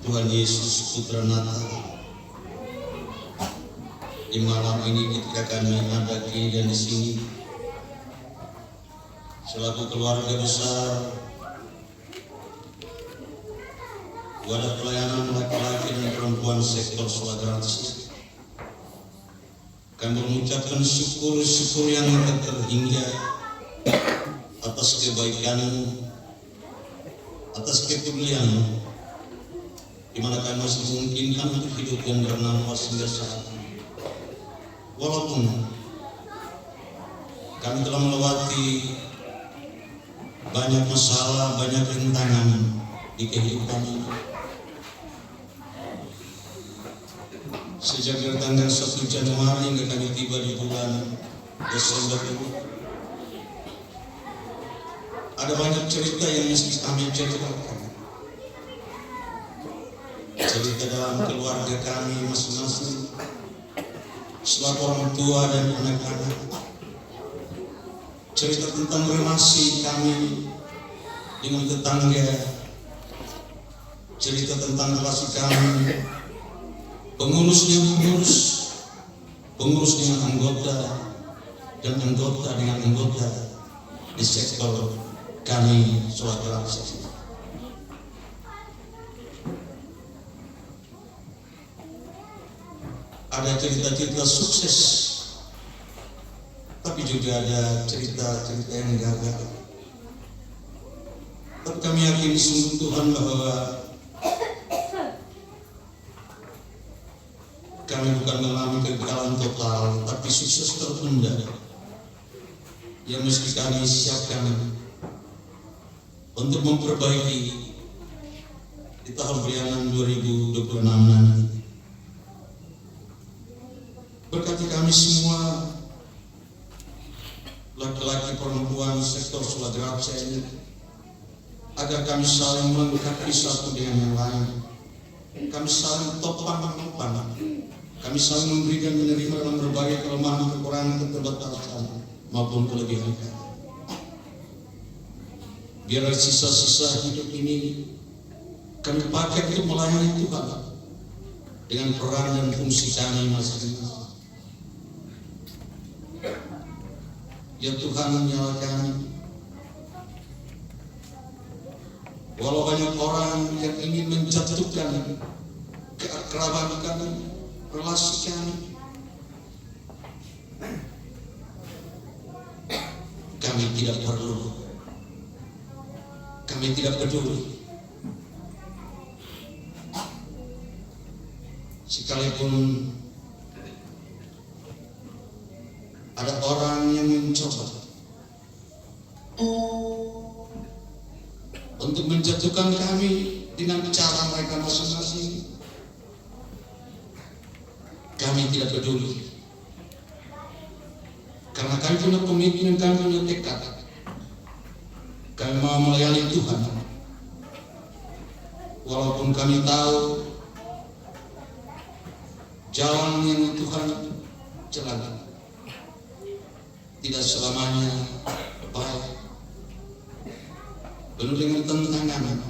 Tuhan Yesus Putra Natal, di malam ini ketika kami ada dan di sini selaku keluarga besar wadah pelayanan laki-laki dan perempuan sektor sekolah gratis, kami mengucapkan syukur yang tak terhingga atas kebaikan-Mu, atas kepedulian-Mu, di mana kami masih memungkinkan untuk hidup dan bernafas hingga saat ini. Walaupun kami telah melewati banyak masalah, banyak rintangan di kehidupan ini. Sejak dari tanggal 1 Januari hingga kami tiba di bulan Desember ini, ada banyak cerita yang mesti kami ceritakan. Cerita dalam keluarga kami masing-masing, selaku orang tua dan anak-anak. Cerita tentang relasi kami dengan tetangga. Cerita tentang relasi kami pengurus dengan pengurus, pengurus dengan anggota, dan anggota dengan anggota di sektor kami sholat gratis. Ada cerita-cerita sukses, tapi juga ada cerita-cerita yang gagal. Tapi kami yakin sungguh Tuhan bahwa kami bukan mengalami kegagalan total, tapi sukses tertunda yang mesti kami siapkan untuk memperbaiki di tahun pelayanan 2026 nanti. Berkati kami semua, laki-laki perempuan sektor sekolah gratis ini, agar kami saling melengkapi satu dengan yang lain. Kami saling topang menopang, kami saling memberi dan menerima dalam berbagai kelemahan, kekurangan, keterbatasan maupun kelebihan kami. Biar sisa-sisa hidup ini kami pakai untuk melayani Tuhan dengan peran dan fungsi kami masing-masing. Ya Tuhan, menyala kami. Walau banyak orang yang ingin menjatuhkan keakraban kami, relasi kami, kami tidak perlu, kami tidak peduli. Sekalipun ada orang yang mencoba untuk menjatuhkan kami dengan cara mereka masing-masing, kami tidak peduli. Karena kami punya komitmen, kami punya tekad, kami mau melayani Tuhan. Walaupun kami tahu jalan yang Tuhan jalankan tidak selamanya baik, penuh dengan tantangan.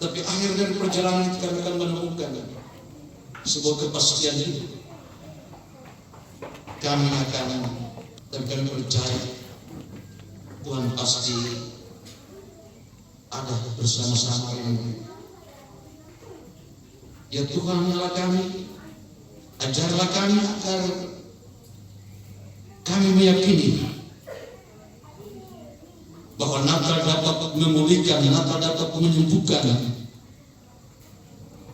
Tapi akhir dari perjalanan itu kami akan menemukan sebuah kepastian hidup. Kami percaya Tuhan pasti ada bersama-sama kami. Ya Tuhan, menyala kami Ajarlah kami agar kami meyakini bahwa Natal dapat memulihkan, Natal dapat menyembuhkan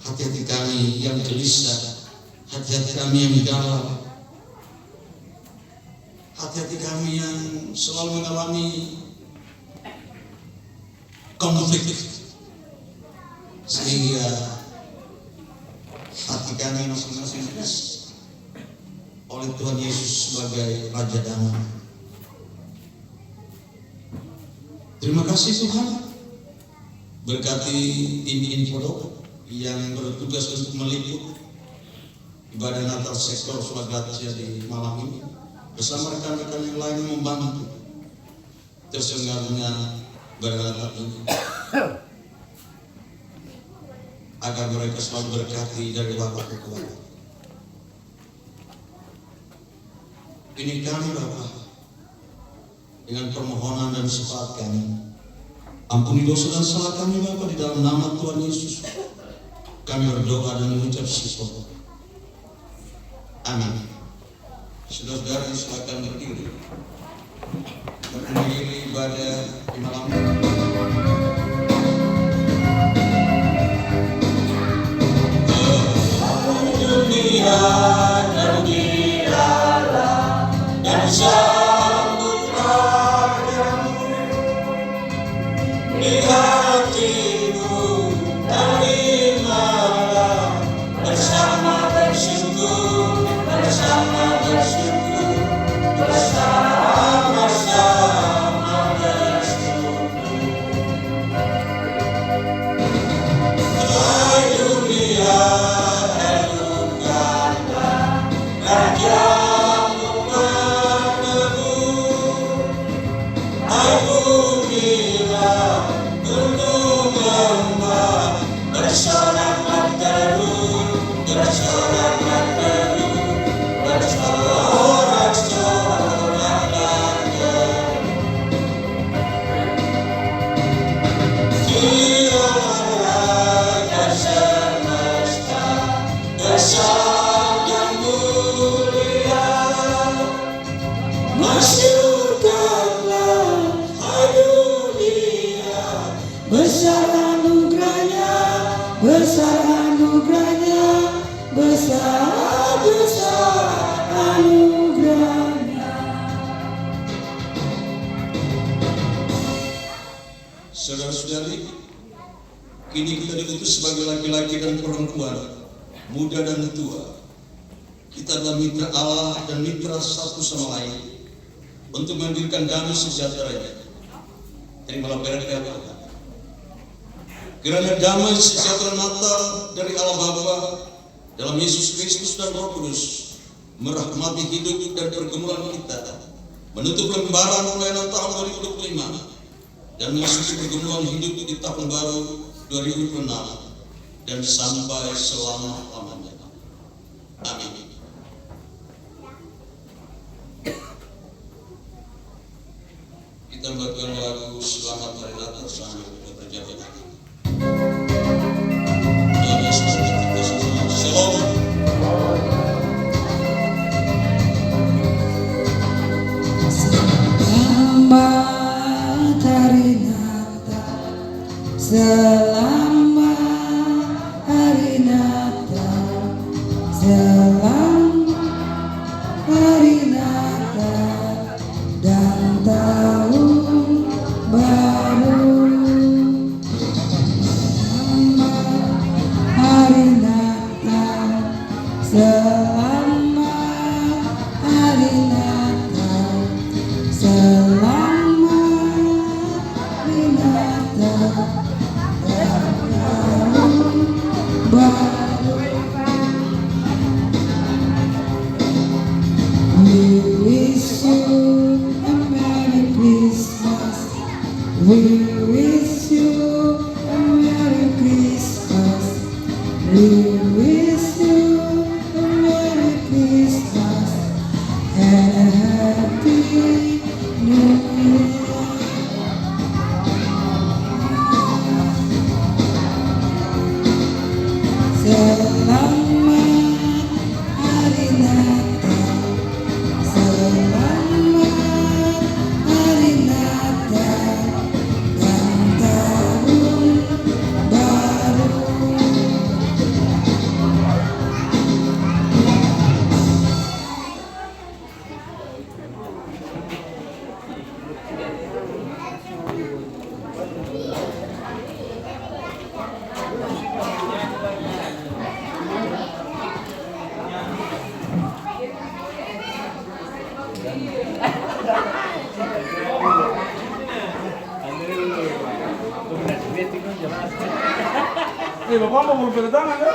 hati-hati kami yang gelisah, hati-hati kami yang galau, hati-hati kami yang selalu mengalami konflik, sehingga hati kami masing-masing oleh Tuhan Yesus sebagai Raja Damai. Terima kasih Tuhan, berkati tim Infodok yang bertugas untuk meliput ibadah Natal sektor Swagatsia di malam ini, bersama rekan-rekan yang lain membantu terselenggaranya ibadah Natal ini, agar mereka selalu berkati dari Bapa ke Tuhan. Ini kami Bapa, dengan permohonan dan syafaat kami, ampuni dosa dan salah kami Bapa, di dalam nama Tuhan Yesus kami berdoa dan mengucap syukur. Amin. Saudara-saudara silakan berdiri menghadiri ibadah di malam ini. Dunia dan giralah dan sambut radamu di hatimu, terimalah bersama bersyukur, bersama bersyukur, bersama-sama bersyukur. Hai dunia, Rajamu meneguk, hai bumilah gunung lembah, bersoraklah terus, bersoraklah terus, bersorak-soraklah terus. Dialah Raja semesta, besar yang mulia, masyurkanlah hai dunia, Besar anugerahnya, besar anugerahnya, besar anugerahnya. Saudara-saudari, kini kita diutus sebagai laki-laki dan perempuan, muda dan tua. Kita adalah mitra Allah dan mitra satu sama lain untuk mendirikan damai sejahtera. Terimalah berkat Tuhan. Kiranya damai sejahtera Natal dari Allah Bapa dalam Yesus Kristus dan Roh Kudus merahmati hidup dan pergumulan kita, menutup lembaran pelayanan tahun 2025 dan memasuki pergumulan hidup di tahun baru 2026 dan sampai selama-lamanya. Amin. Kita membawakan lagu Selamat Hari Natal sambil kita berjalan. Shalom. Selamat Hari Natal, selamat Hari Natal, selamat Hari Natal dan Tahun Baru. Selamat Hari Natal, selamat Hari Natal, selamat Hari Natal dan Tahun Baru. We wish you a Merry Christmas. We wish you a Merry Christmas. We wish you a Merry Christmas and a Happy New Year. Selamat Hari Bapak mau ngulupin tangan ya?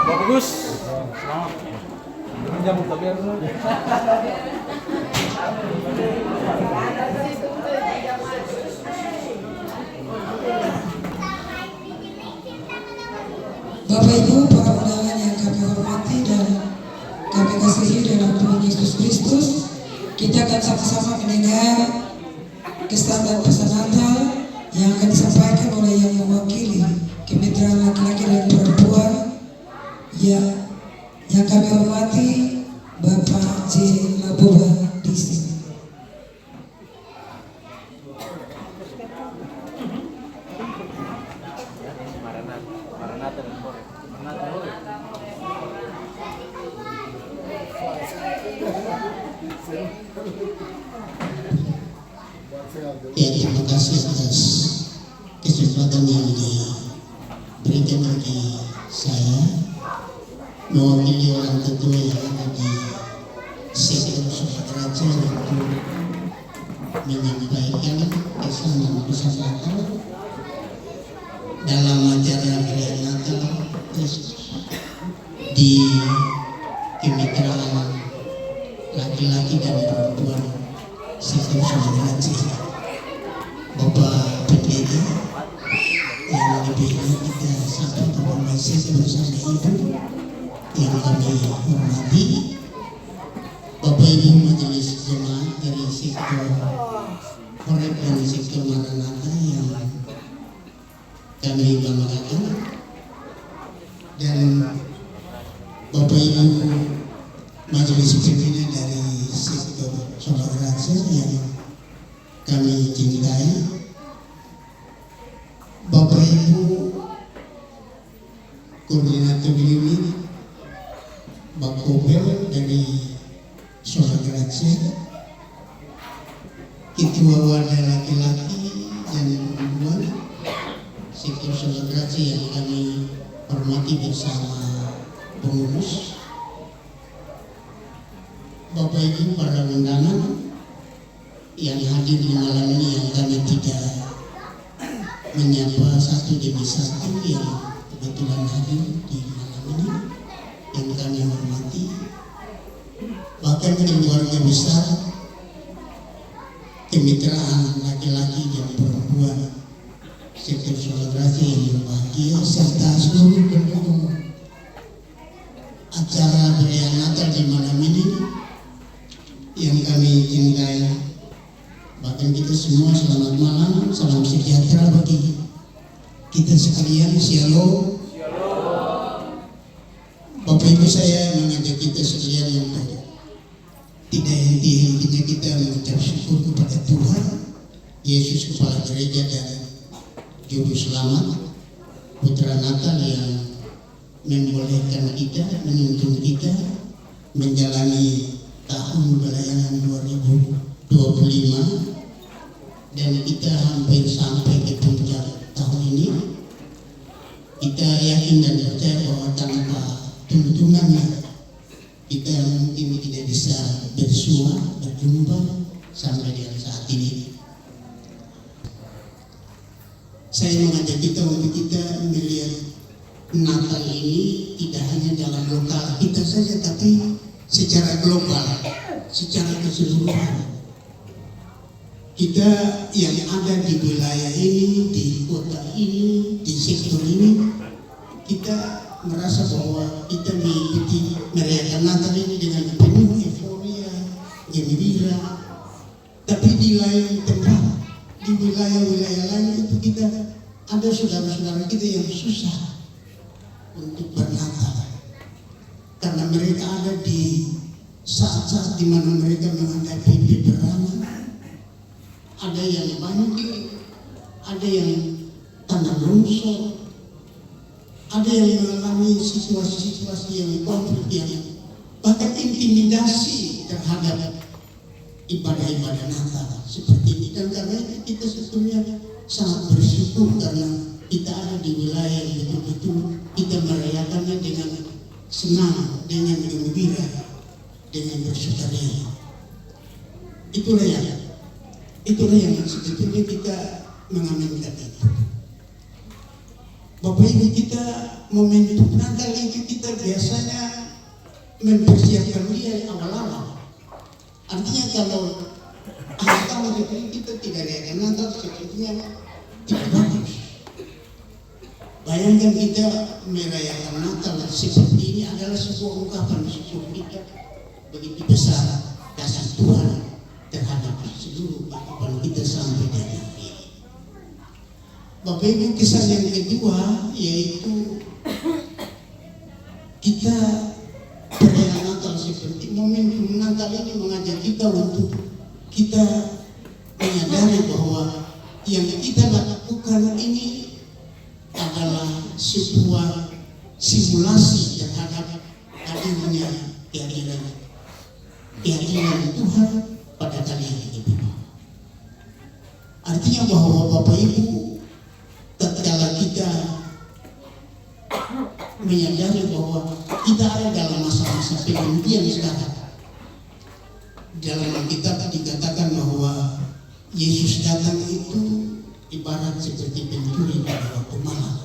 Bapak Gus, selamat. Jamu tapi harus. Bapak Ibu, para undangan yang kami hormati dan kami kasihi dalam Tuhan Yesus Kristus, kita akan sama-sama mendengar kesan dan pesan Natal yang akan disampaikan oleh yang mewakili kemitraan laki-laki dan perempuan yang kami hormati, Bapak J. Labuba di sini. Ya, terima kasih atas kesempatan yang diberikan bagi saya mewakili orang tua yang ada di sektor Sukaraja untuk menyampaikan kesan dan pesan Natal dalam acara perayaan Natal di kemitraan laki-laki dan perempuan sektor Sukaraja. Bapak Pendeta yang lebihnya kita sampai kepada bersama Ibu yang kami hormati, Bapak Ibu Majelis Jemaat dari sektor Korek dan sektor Maranatha yang kami banggakan, dan Bapak Ibu Majelis Pimpinan dari sektor Sukaraja yang kami cintai, Bapak Ibu Koordinator ini, Bapak Kopel dari Sukaraja, Ketua Wadah Laki-laki dan Perempuan sektor Sukaraja yang kami hormati bersama pengurus, Bapak Ibu para undangan yang hadir di malam ini yang kami tidak menyapa satu demi satu yang kebetulan hadir di malam ini yang kami hormati, bahkan keluarga besar kemitraan laki-laki dan perempuan sektor Sukaraja yang berbahagia, serta seluruh pendukung acara perayaan Natal di malam ini yang kami cintai. Bahkan kita semua selamat malam, salam sejahtera bagi kita sekalian. Shalom. Bapak Ibu, saya mengajak kita sekalian untuk tidak henti-hentinya kita mengucap syukur kepada Tuhan Yesus Kepala Gereja dan Juru Selamat Putra Natal yang membolehkan kita, menuntun kita menjalani tahun pelayanan 2025, dan kita hampir sampai ke puncak tahun ini. Kita yakin dan percaya bahwa tanpa tuntunannya kita mungkin tidak bisa bersua, berjumpa sampai dengan saat ini. Saya mengajak kita untuk kita melihat Natal ini tidak hanya dalam lokal kita saja, tapi secara global, secara keseluruhan. Kita yang ada di wilayah ini, di kota ini, di sektor ini, kita merasa bahwa kita mengikuti merayakan Natal ini dengan penuh euforia, gembira. Tapi di lain tempat, di wilayah-wilayah lain itu kita ada saudara-saudara kita yang susah untuk bernatal, karena mereka ada di saat-saat di mana mereka menghadapi peperangan. Ada yang banjir, ada yang tanah longsor, ada yang mengalami situasi-situasi yang konflik, yang bahkan intimidasi terhadap ibadah-ibadah Natal seperti ini. Dan karena itu kita sebetulnya sangat bersyukur karena kita ada di wilayah yang betul-betul kita merayakannya dengan senang, dengan gembira, dengan bersukaria. Itulah yang sebetulnya kita mengaminkan itu. Bapak Ibu, kita momentum Natal itu kita biasanya mempersiapkan dia awal-awal. Artinya kalau akhir tahun kita tidak rayakan Natal, sepertinya tidak bagus. Bayangkan kita merayakan Natal seperti ini adalah sebuah ungkapan syukur kita begitu besar kasih Tuhan terhadap seluruh kehidupan kita sampai dengan hari ini. Bapak Ibu, kisah yang kedua yaitu kita perayaan Natal seperti momentum Natal ini mengajak kita untuk kita menyadari bahwa yang kita lakukan ini adalah sebuah simulasi terhadap hadirnya kehadiran Tuhan pada kalian ini. Artinya bahwa Bapak Ibu, tatkala kita menyadari bahwa kita ada dalam masa-masa penantian sekarang, dalam Alkitab dikatakan bahwa Yesus datang itu ibarat seperti pencuri pada waktu malam.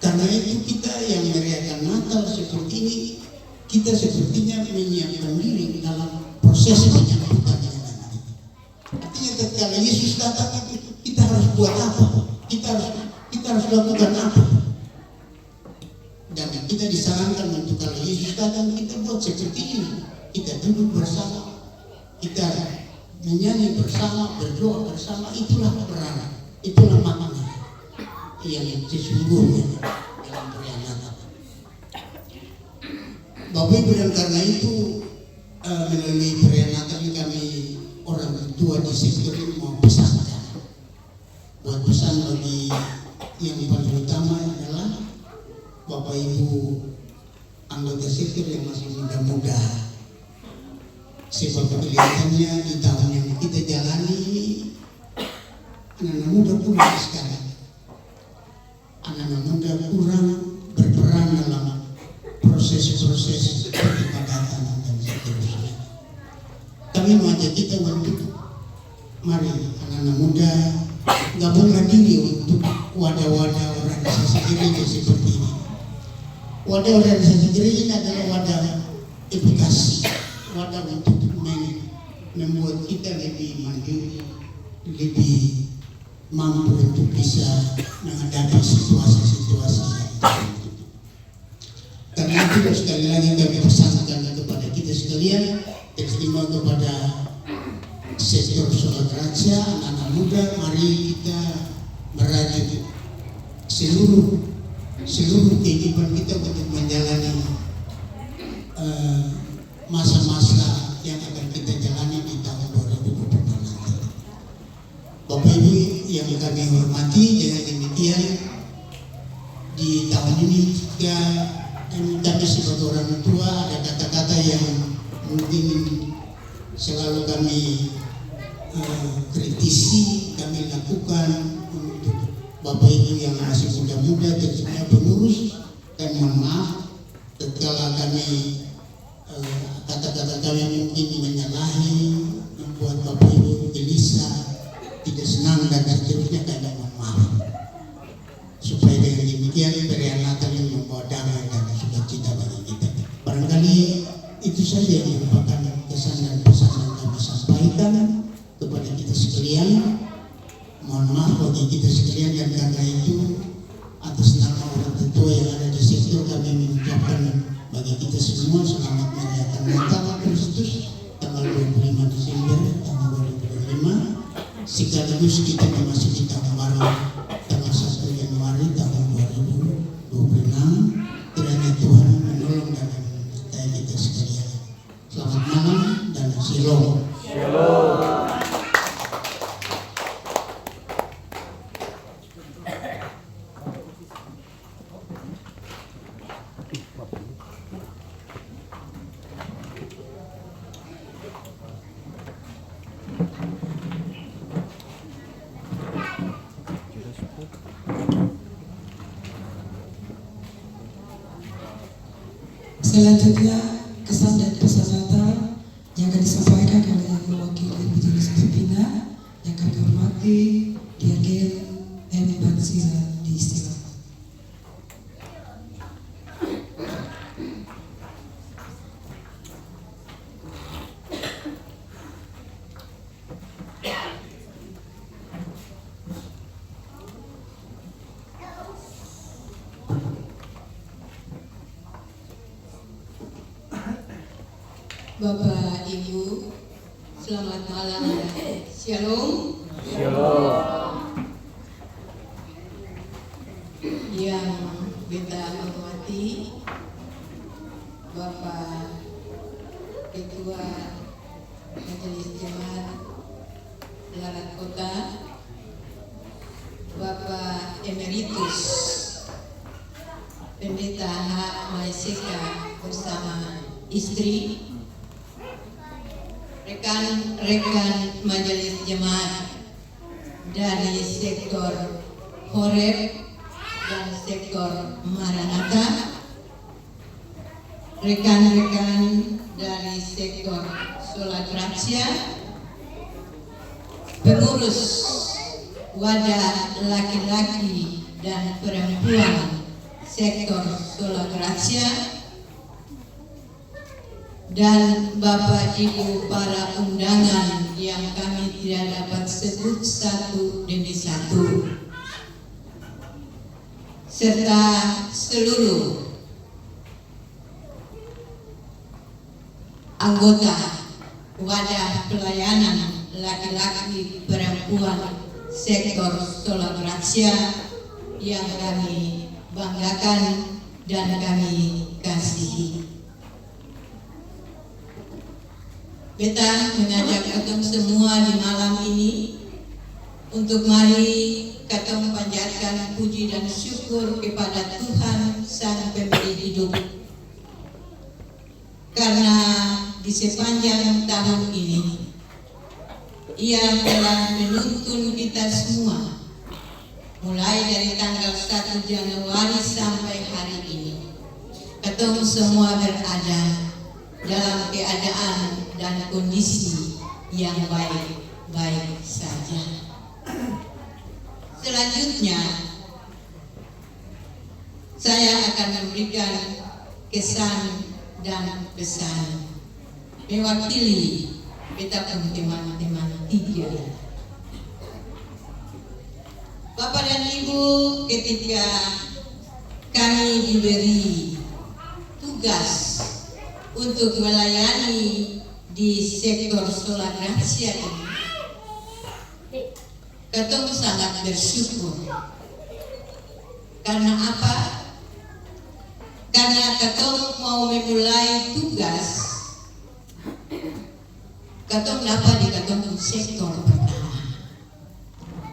Karena itu kita yang merayakan Natal seperti ini, kita sepertinya menyiapkan diri dalam proses penyambutan yang nanti. Artinya ketika Yesus datang itu kita harus buat apa? Kita harus lakukan apa? Dan kita disarankan untuk kalau Yesus datang kita buat seperti ini. Kita duduk bersama, kita menyanyi bersama, berdoa bersama. Itulah peran, itulah makna yang sesungguhnya dalam perayaan Natal. Bapak Ibu, dan karena itu melalui perayaan Natal ini kami orang tua di sektor ini mau pesankan, buat pesan bagi yang paling utama adalah Bapak Ibu anggota sektor yang masih muda-muda, sebab kelihatannya di tahun yang kita jalani ini anak-anak muda kurang sekali. Anak-anak muda kurang berperan dalam proses-proses peribadatan dan seterusnya. Kami mengajak kita untuk mari anak-anak muda gabunglah diri untuk wadah-wadah organisasi gereja seperti ini. Wadah organisasi gereja ini adalah wadah edukasi, wadah untuk membuat kita lebih mandiri, lebih mampu untuk bisa menghadapi situasi-situasi yang terjadi. Karena itu sekali lagi kami pesankan kepada kita sekalian, terima kepada sektor sholat raja, anak-anak muda, mari kita merajut seluruh kehidupan kita untuk menjalani masa-masa yang akan kita jalani di tahun 2020 nanti. Bapak Ibu yang kami hormati, dengan demikian di tahun ini juga kami sebagai orang tua ada kata-kata yang mungkin selalu kami kritisi, kami lakukan untuk Bapak Ibu yang masih muda-muda tentunya pengurus, dan mohon maaf tatkala kami kata-kata kami mungkin menyalahi, membuat Bapak Ibu gelisah, tidak senang dan seterusnya, kami mohon maaf. Supaya dengan demikian perayaan Natal yang membawa damai dan sukacita bagi kita. Barangkali itu saja yang merupakan kesan dan pesan yang kami sampaikan kepada kita sekalian. Mohon maaf bagi kita sekalian, dan karena itu atas nama orang tua yang ada di sektor kami mengucapkan bagi kita semua selamat merayakan Natal Kristus tanggal 25 Desember tahun 2025, sekaligus kita memasuki tahun baru tanggal 1 Januari tahun 2026. Kiranya Tuhan menolong dan menyertai kita sekalian. Selamat malam dan shalom. Selanjutnya kesan dan pesan Natal yang akan disampaikan oleh yang mewakili Majelis Pimpinan yang kami hormati Dirjen M. Bansira di istilah. Bapak, Ibu, selamat malam. Shalom. Yang kita hormati Bapak Ketua Majelis Jemaat Larat Kota, Bapak Emeritus Pendeta H. Maeseka bersama istri, rekan-rekan Majelis Jemaat dari sektor Horeb dan sektor Maranatha, rekan-rekan dari sektor Sola Gracia, pengurus wadah laki-laki dan perempuan sektor Sola Gracia, dan Bapak Ibu para undangan yang kami tidak dapat sebut satu demi satu, serta seluruh anggota wadah pelayanan laki-laki perempuan sektor Sola Gracia yang kami banggakan dan kami kasihi. Beta mengajak katong semua di malam ini untuk mari katong panjatkan puji dan syukur kepada Tuhan Sang Pemberi Hidup, karena di sepanjang tahun ini Ia telah menuntun kita semua mulai dari tanggal 1 Januari sampai hari ini. Katong semua berada dalam keadaan dan kondisi yang baik-baik saja. Selanjutnya, saya akan memberikan kesan dan pesan mewakili kita teman-teman tiga. Bapak dan Ibu, ketika kami diberi tugas untuk melayani di sektor Sola Gracia ini, katong sangat bersyukur. Karena apa? Karena katong mau memulai tugas, katong dapat di katong sektor pertama.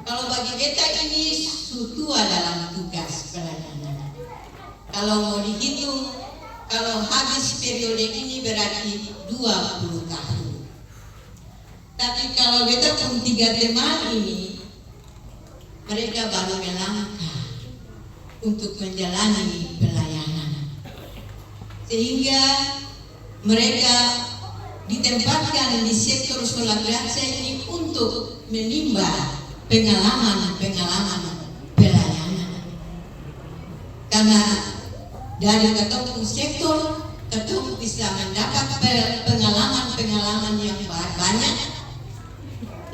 Kalau bagi beta ini sutua dalam tugas pelayanan. Kalau mau dihitung, kalau habis periode ini berarti 20 tahun. Tapi kalau beta pun 3 teman ini, mereka baru melangkah untuk menjalani pelayanan. Sehingga mereka ditempatkan di sektor Sola Gracia ini untuk menimba pengalaman pelayanan. Karena dari ketemu sektor, ketemu bisa mendapat pengalaman yang banyak.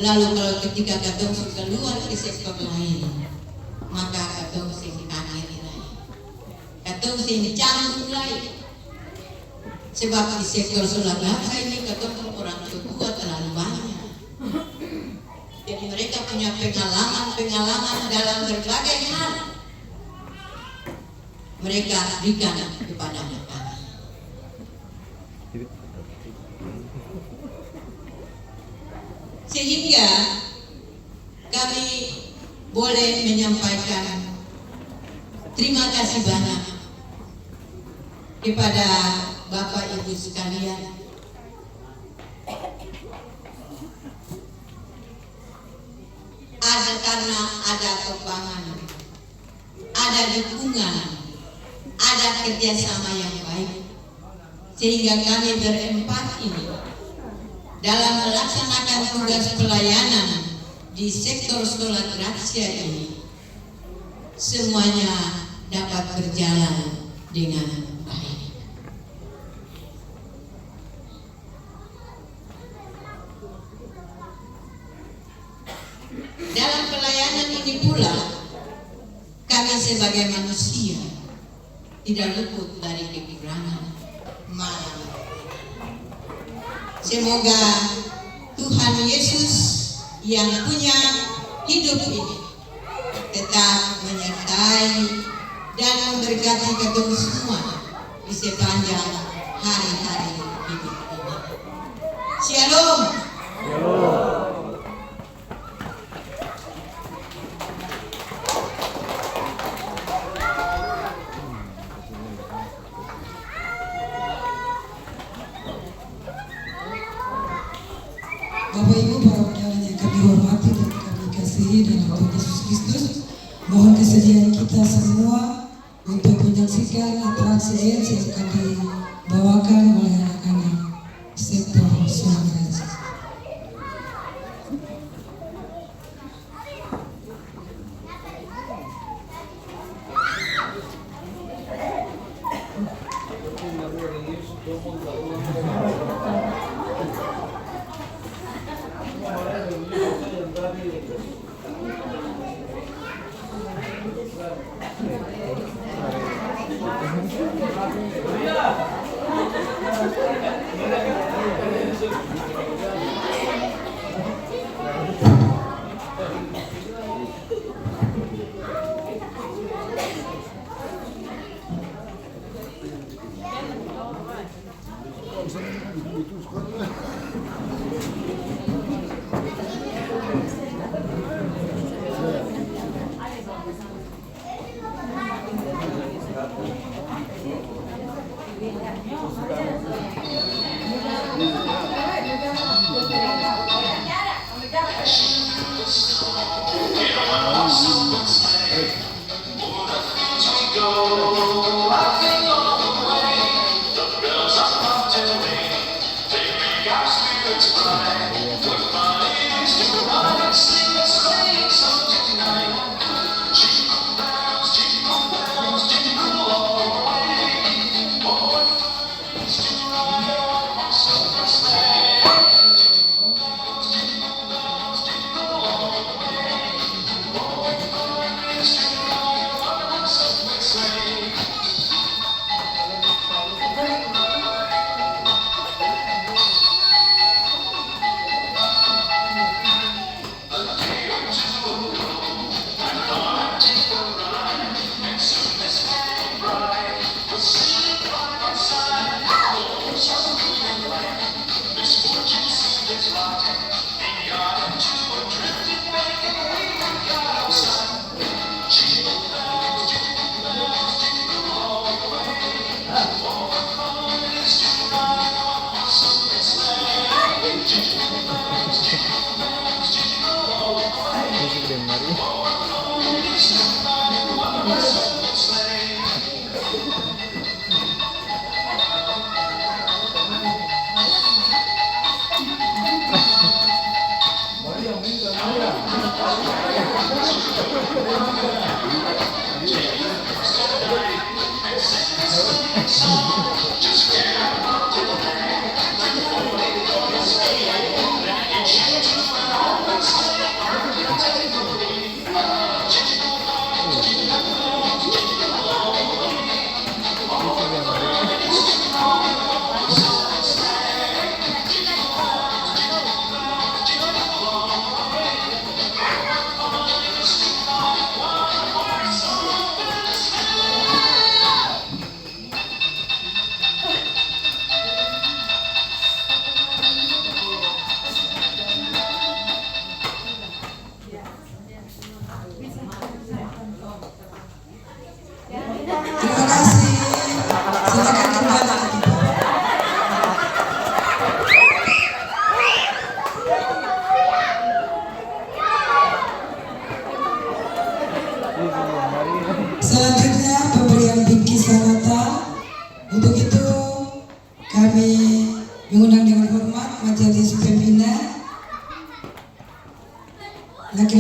Lalu kalau ketika ketemu keluar ke sektor lain, maka ketemu sing kaget lain, ketemu sing canggung lain. Sebab di sektor Sola Gracia ini ketemu orang tua terlalu banyak. Jadi mereka punya pengalaman dalam berbagai hal. Mereka berikan kepada kami. Sehingga kami boleh menyampaikan terima kasih banyak kepada Bapak Ibu sekalian. Karena ada topangan, ada dukungan, ada kerjasama yang baik. sehingga kami berempat ini dalam melaksanakan tugas pelayanan di sektor sekolah Gracia ini semuanya dapat berjalan dengan baik. Dalam pelayanan ini pula kami sebagai manusia tidak luput dari kekurangan malam. Semoga Tuhan Yesus yang punya hidup ini tetap menyertai dan memberkati kita semua di sepanjang hari-hari hidup ini. Shalom. Bapak Ibu para undangan yang kami hormati dan kami kasihi dalam Tuhan Yesus Kristus, mohon kesediaan kita semua untuk menyaksikan atraksi dance yang akan dibawakan oleh anak-anak sektor Suara Gracia. Jingle all the way.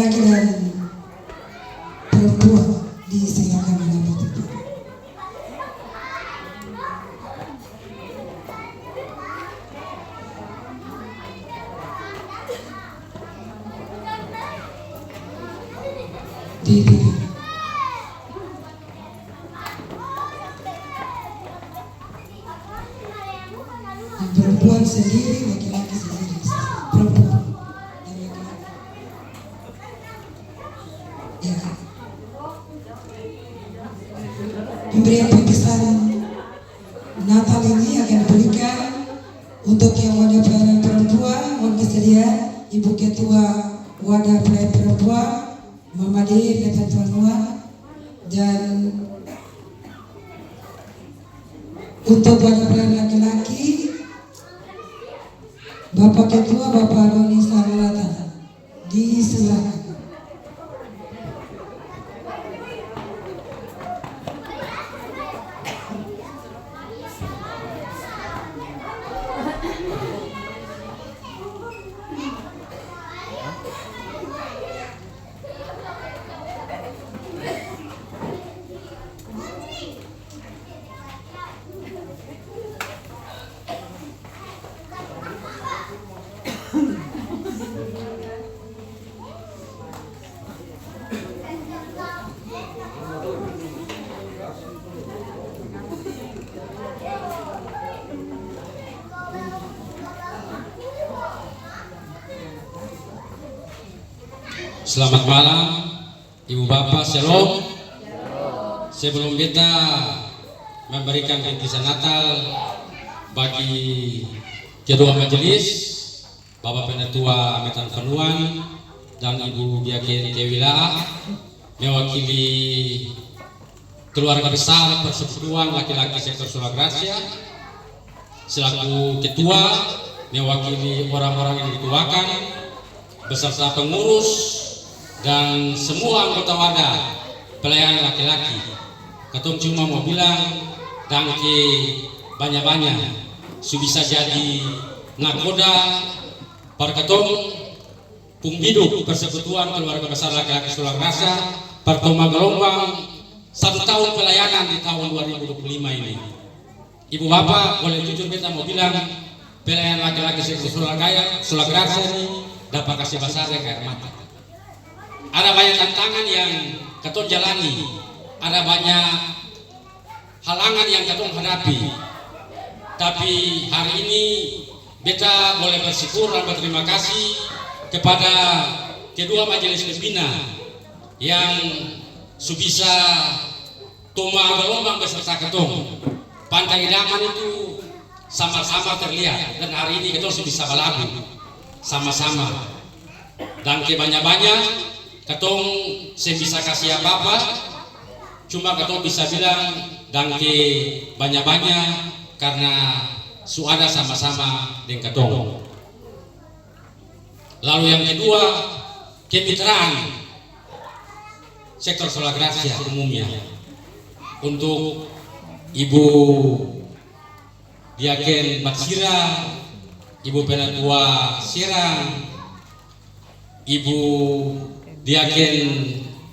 laki-laki dan perempuan disilakan mendapat itu. Perempuan sendiri, laki-laki sendiri. Perempuan dan laki-laki. Ya. Pemberian bingkisan Natal ini akan diberikan untuk yang wadah pelayanan perempuan. Mohon bersedia Ibu Ketua Wadah Pelayanan Perempuan Mama Dewi Ketan Tuanuan, dan untuk wadah pelayanan laki-laki Bapak Ketua Bapak Doni Sarulata disilakan. Selamat malam, Ibu Bapak, Shalom. Sebelum kita memberikan bingkisan Natal bagi kedua majelis, Bapak Penatua Metan Vanuan dan Ibu Diaken Kewila, mewakili keluarga besar Persekutuan Laki-laki Sektor Sulagracia, selaku ketua mewakili orang-orang yang dituakan beserta pengurus dan semua anggota wadah pelayanan laki-laki. Ketum cuma mau bilang dangke banyak-banyak bisa jadi nakoda perketum pungbidu Persekutuan Keluarga Besar Laki-laki Sulagracia pertama gelombang 1 tahun pelayanan di tahun 2025 ini. Ibu Bapak, boleh jujur kita mau bilang pelayanan laki-laki Sulagracia ini dapat kasih basar kayak mata. Ada banyak tantangan yang ketum jalani, ada banyak halangan yang ketum hadapi. Tapi hari ini beta boleh bersyukur dan berterima kasih kepada kedua majelis pembina yang bisa toma gelombang beserta ketum. Pantai idaman itu sama-sama terlihat, dan hari ini ketum bisa balabu sama-sama. Dan kebanyak-banyak ketum saya bisa kasih apa-apa, cuma ketum bisa bilang dangke banyak-banyak karena suada sama-sama dengan ketum. Lalu yang kedua, kemitraan sektor Sulagracia umumnya untuk Ibu Diaken Batsira, Ibu Penatua Serang, Ibu Diaken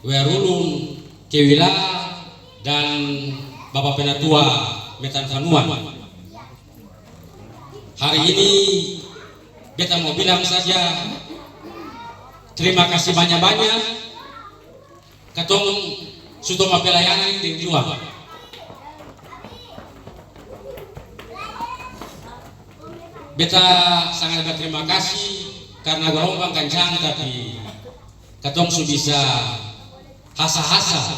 Werulun Kewila, dan Bapak Penatua Metan Vanuan. Hari ini beta mau bilang saja terima kasih banyak-banyak ketum sutoma pelayanan di jiwa. Beta sangat berterima kasih karena gelombang kencang, tapi ketum bisa hasa-hasa,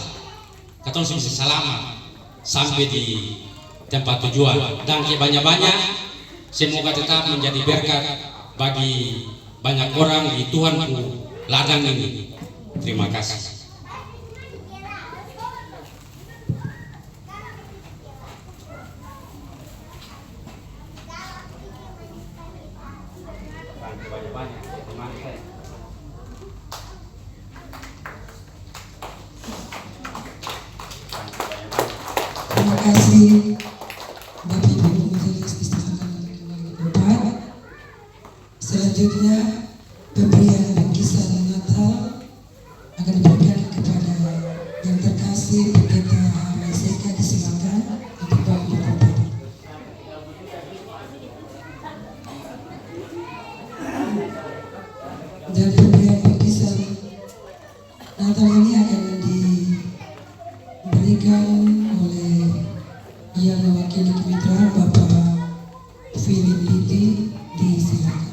ketum bisa selamat sampai di tempat tujuan. Dan banyak-banyak semoga tetap menjadi berkat bagi banyak orang di Tuhanku ladang ini. Terima kasih. Terima kasih Bapak Ibu Majelis Istimewa Keempat. Selanjutnya pemberian bingkisan Natal yang mewakili kemitraan Bapak Philip Liti disilakan.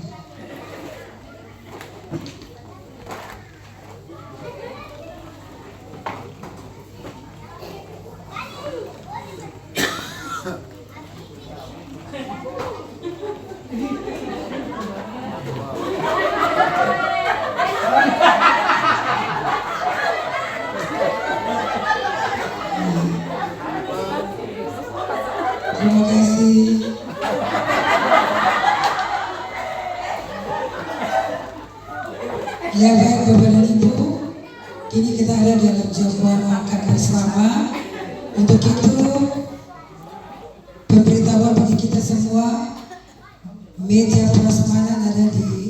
Terima kasih. Ya baik Bapak dan Ibu, kini kita ada dalam jawaban angkat bersama. Untuk itu pemberitahuan bagi kita semua, meja prasmanan ada di